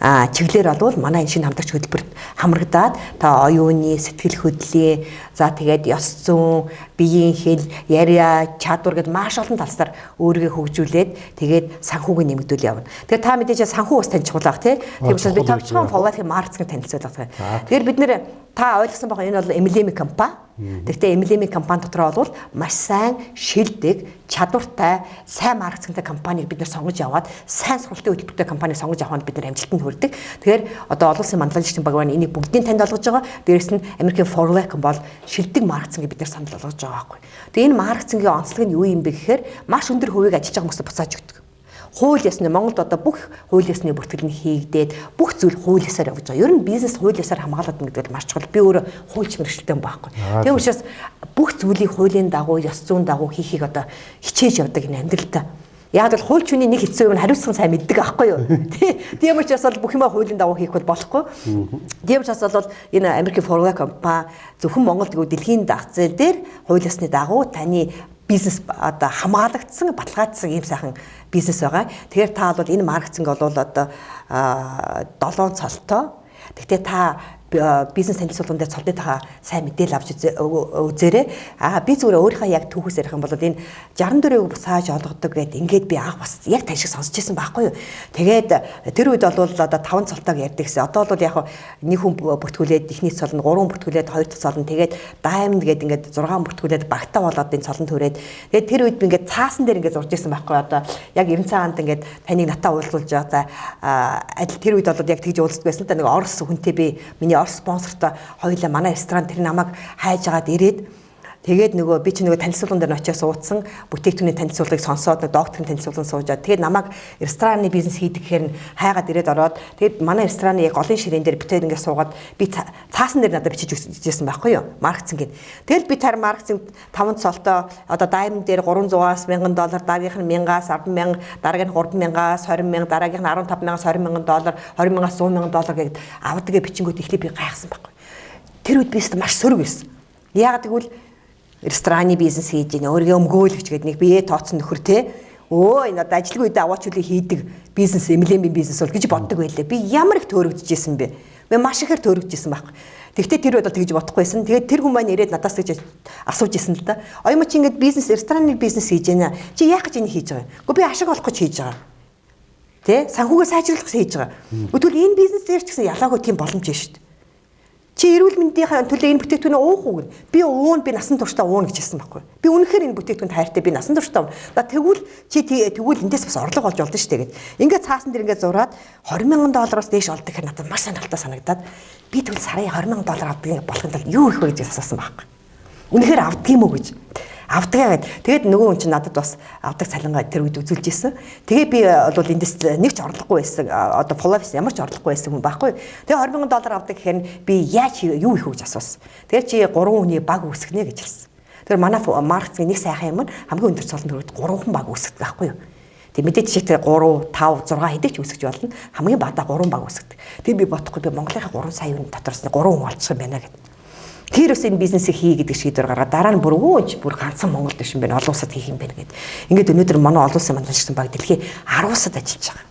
чиглэлээр бол манай энэ шинэ хамтрагч хөтөлбөрт хамрагдаад та оюуны сэтгэл хөдлөлийн за тэгээд ёс зүйн биеийн хэл яриа чадвар гэд маш олон талсаар өөрийгөө хөгжүүлээд тэгээд санхүүгийн нэмэгдүүл явна. Тэгээд та мэдээж санхүү бас таньж чухал баг тий. Тийм учраас би тавчхан фоллайфын маркетинг танилцуулах байна. Тэгэхээр бид нэр та ойлгосон байгаа энэ бол эмблемийн компани. Тэгвэл эмблемийн компани дотроо бол маш сайн шилдэг, чадвартай, сайн маркетингтэй компанийг бид нэр сонгож яваад сайн сургалтын хөтөлбөртэй компанийг сонгож авахад бид нэр амжилтанд хүрдэг. Тэгэхээр одоо олон улсын манлайлагчдын багвааны энийг бүгдийг танд олгож байгаа. Дээрээс нь Америкийн Forlec бол шилдэг маркетингийг бид нэр санал болгож байгаа байхгүй. Тэгээ энэ маркетингийн онцлог нь юу юм бэ гэхээр маш өндөр хувийг ажиллаж байгаа хүмүүст буцааж өгдөг. Хууль ёсны Монголд одоо бүх хууль ёсны бүртгэл нь хийгдээд бүх зүйл хууль ёсоор явж байгаа. Ер нь бизнес хууль ёсоор хамгаалаад гэдэг нь маш чухал. Би өөрөө хуульч мэргэжилтэн байхгүй. Тийм учраас бүх зүйлийг хуулийн дагуу, ёс зүйн дагуу хийхийг одоо хичээж явдаг энэ амьдралтай. Яг л хуульч хүний нэг хэцүү юм хариуцсан сайн мэддэг аахгүй юу? Тийм учраас бол бүх юмаа хуулийн дагуу хийх бол болохгүй. Тийм учраас бол энэ Америкийн Forlec компани зөвхөн Монголд гоо дэлхийн дах зээл дээр хууль ёсны дагуу таны бизнес одоо хамгаалагдсан, баталгаажсан ийм сайхан бизнес байгаа. Тэгэхээр та бол энэ маркетинг бол одоо 7 цолтой. Тэгтээ та бизнес танилцуулган дээр цолдынхаа сайн мэдээлэл авч үзээрэй. Би зүгээр өөрийнхөө яг түүхээс ярих юм бол энэ 64-ийг бусааж олгодог гэд ингээд би анх бас яг тань шиг сонсч ирсэн байхгүй юу. Тэгээд тэр үед бол одоо 5 цолтойг ярьдаг гэсэн. Одоо бол яг нэг хүн бүртгүүлээд ихний цол нь 3 бүртгүүлээд 2 дахь цол нь тэгээд diamond гэд ингээд 6 бүртгүүлээд багтаа болоод энэ цолон төрээд тэгээд тэр үед би ингээд цаасан дээр ингээд зурж ирсэн байхгүй юу. Одоо яг 90 цагаанд ингээд таныг натаа уулзуулж байгаа. Адил тэр үед бол яг тэгж уулздаг байсан л да. Нэг орос хүнтэй би миний спонсортой хоёулаа манай ресторан тэр намайг хайж агаад ирээд тэгээд нөгөө би чи нөгөө танилцуулган дээр очиж суудсан бүтээгдэхүүний танилцуулгыг сонсоод докторын танилцуулган суужаад тэгээд намайг рестораны бизнес хийдэг гэхээр хайгаад ирээд ороод тэгээд манай рестораны яг голын ширээн дээр битээд ингээд суугаад би цаасан дээр надад бичиж өгсөн байхгүй юу маркетинг. Тэгэл би тэр маркетинг 5 цолтой одоо diamond дээр $300-аас $1,000, дараагийнх нь 1,000-аас 10,000, дараагийнх нь 3,000-аас 20,000, дараагийнх нь 15,000-аас $20,000, $20,000-аас $100,000 гэд авдаг бичингүүд ихлэ би гайхсан байхгүй. Тэр үед би маш сөрөг байсан. Яг тэгвэл рестораны бизнес хийж ийн өөрийгөө өмгөөлөгч гэдэг нэг бие тооцсон нөхөр те энэ одоо ажилгүй үедээ аваач үлээ хийдэг бизнес эмблемийн бизнес бол гэж боддог байлаа. Би ямар их төөрөгдөжсэн бэ? Би маш ихээр төөрөгдөжсэн байхгүй. Тэгвэл тэр үед бол тэгж бодохгүйсэн. Тэгээд тэр хүн маань ирээд надаас гэж асууж исэн л да. Оём чи ингэж бизнес рестораны бизнес хийж байна. Чи яах гэж энийг хийж байгаа юм? Гэхдээ би ашиг олох гэж хийж байгаа. Тэ санхүүгээ сайжруулах гэж хийж байгаа. Тэгвэл энэ бизнес дээр ч гэсэн ялаагүй тийм боломж шүү дээ. Чи эрүүл мэндийн төлөө энэ бүтээгдэхүүнээ уух уу? Би уун би насан туршдаа уун гэж хэлсэн байхгүй. Би үнэхээр энэ бүтээгдэхүүнд хайртай би насан туршдаа. Тэгвэл чи тэгвэл эндээс бас орлого олж олдно шүү дээ гэд. Ингээд цаасан дээр ингээд зураад $20,000-аас дээш олдог гэхээр надад маш сонирхолтой санагдаад би тэгвэл сарын $20,000 авдаг болохын тулд юу их вэ гэж асуусан байхгүй. Үнэхээр авдаг юм уу гэж. Авдгаа гэд. Тэгээд нөгөө хүн чинь надад бас авдаг цалингаа тэр үед үзүүлж ирсэн. Тэгээ би бол эндээс нэг ч орлохгүй байсан. Одоо Flowis ямар ч орлохгүй байсан хүн байхгүй. Тэгээ $20,000 авдаг гэхээр би яаж юу их гэж асуусан. Тэгээ чи 3 хүний баг үүсгэнэ гэж хэлсэн. Тэр манай маркетинг нэг сайхан юм хамгийн өндөр цолон төрөд 3 хүн баг үүсгдэг байхгүй юу. Тэг мэдээж чи тэр 3, 5, 6 хэдийг ч үүсгэж болно. Хамгийн багадаа 3 баг үүсгдэг. Тэг би бодохгүй би Монголынхаа 3 сая хүн дотроос 3 хүн олчих юм байна гэдэг. Тэр ус энэ бизнесийг хий гэдэг шийдвэр гаргаад дараа нь бүр бүр ганцхан Монголд биш юм байна. Олон улсад хийх юм байна гэд. Ингээд өнөөдөр манай олон улсын манлайлагчдын баг дэлхийн 10 улсад ажиллаж байгаа.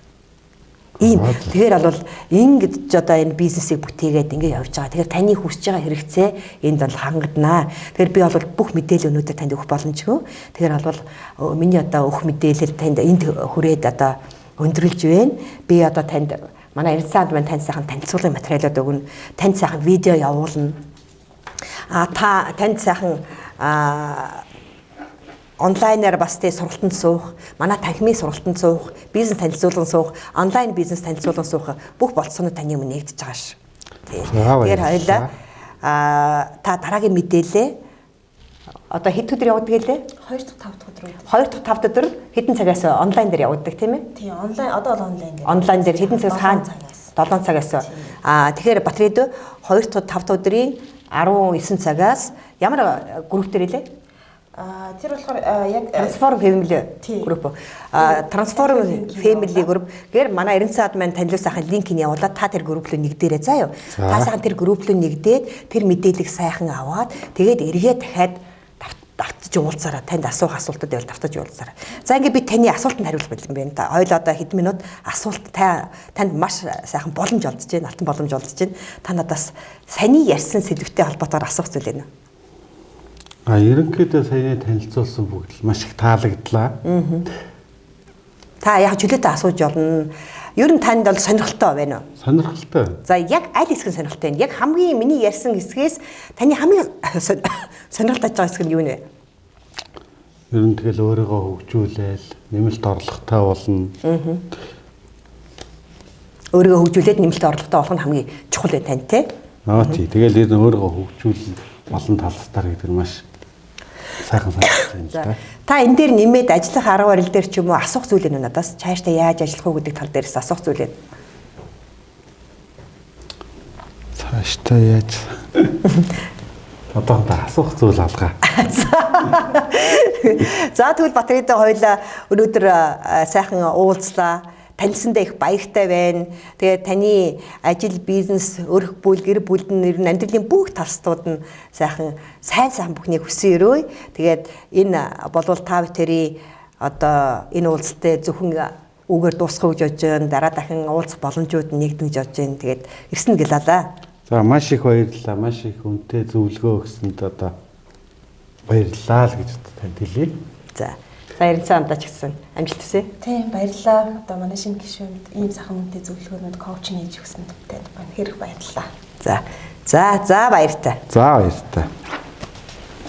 Ийм тэгэхээр бол ингэж одоо энэ бизнесийг бүтээгээд ингэ явж байгаа. Тэгэхээр таны хүсэж байгаа хэрэгцээ энд бол хангаднаа. Тэгэхээр би бол бүх мэдээллүүдээ танд өгөх боломжгүй. Тэгэхээр бол миний одоо өгөх мэдээлэл танд энд хүрээд одоо өндөрлж байна. Би одоо танд манай Эрдэнэсанд маань танд сайхан танилцуулгын материалууд өгнө. Танд сайхан видео явуулна. Танд сайхан онлайнаар бас тэ сургалтанд суух, манай танхимын сургалтанд суух, бизнес танилцуулган суух, онлайн бизнес танилцуулган суух бүх болцоонууд таны өмнө нэгдэж байгаа ш. Тэгэхээр хоёлаа та дараагийн мэдээлээ одоо хэд өдөр явуулдаг гэлээ? 2 дахь 5 дахь өдөр. 2 дахь 5 дахь өдөр хэдэн цагаас онлайн дээр явуулдаг тийм ээ? Тийм, онлайн одоо бол онлайн гэдэг. Онлайн дээр хэдэн цагаас хаана? 7 цагаас. Тэгэхээр Батрид 2 дахь 5 дахь өдрийн 19 цагаас ямар групп дээр илээ? Тэр болохоор яг Transform Family group. Transform Family group гэр манай Эрдэнэсад маань танилцуулсан линкийг явуулаад та тэр групп руу нэгдээрэй заа юу. Та сайхан тэр групп руу нэгдээд тэр мэдээллийг сайхан аваад тэгээд эргээ дахиад давтаж уулзаараа танд асуух асуултууд байвал давтаж уулзаараа. За ингээд би таны асуултанд хариулах байлгүй юм байна. Хоёул одоо хэдэн минут асуулт танд маш сайхан боломж олдож байна. Алтан боломж олдож байна. Та надаас саяны ярьсан сэдвтэй холбоотойгоор асуух зүйл байна. Ерөнхийдөө саяны танилцуулсан бүгд л маш их таалагдлаа. Та яг чөлөөтэй асууж болно. Ер нь танд бол сонирхолтой байна уу? Сонирхолтой. За яг аль хэсэг нь сонирхолтой вэ? Яг хамгийн миний ярьсан хэсгээс таны хамгийн сонирхол татж байгаа хэсэг нь юу нэ? Ер нь тэгэл өөрийгөө хөгжүүлээл, нэмэлт орлоготой болно. Өөрийгөө хөгжүүлээд нэмэлт орлоготой болох нь хамгийн чухал байна тань тий. Тий. Тэгэл ер нь өөрийгөө хөгжүүлэн олон талстаар гэдэг нь маш сайхан санагдаж байна л да. Та энэ дээр нэмээд ажиллах арга барил дээр ч юм уу асуух зүйл нь надаас цаашдаа яаж ажиллах уу гэдэг тал дээрээс асуух зүйл байна. Цаашдаа яаж одоохондоо асуух зүйл алгаа. За тэгвэл Батридаа хоёлаа өнөөдөр сайхан уулзлаа. Танилцсандаа их баяртай байна. Тэгээд таны ажил, бизнес, өрх бүл, гэр бүлд нь амьдралын бүх талстууд нь сайн бүхнийг хүсэн өрөө. Тэгээд энэ болвол та бүхэн одоо энэ уулзалтыг зөвхөн үгээр дуусгах гэж бодож байна. Дараа дахин уулзах боломжууд нэгдэн гэж бодож байна. Тэгээд ирсэн гэлалаа. За маш их баярлалаа. Маш их үнэтэй зөвлөгөө өгсөнд одоо баярлалаа л гэж танд хэлье. За Эрдэнэсанд ч гэсэн амжилт хүсье. Тийм, баярлалаа. Одоо манай шинэ гишүүнд ийм сайхан үнэтэй зөвлөгөөнүүд коучинг хийж өгсөнд танд хэрэг баярлалаа. За баяртай. За баяртай.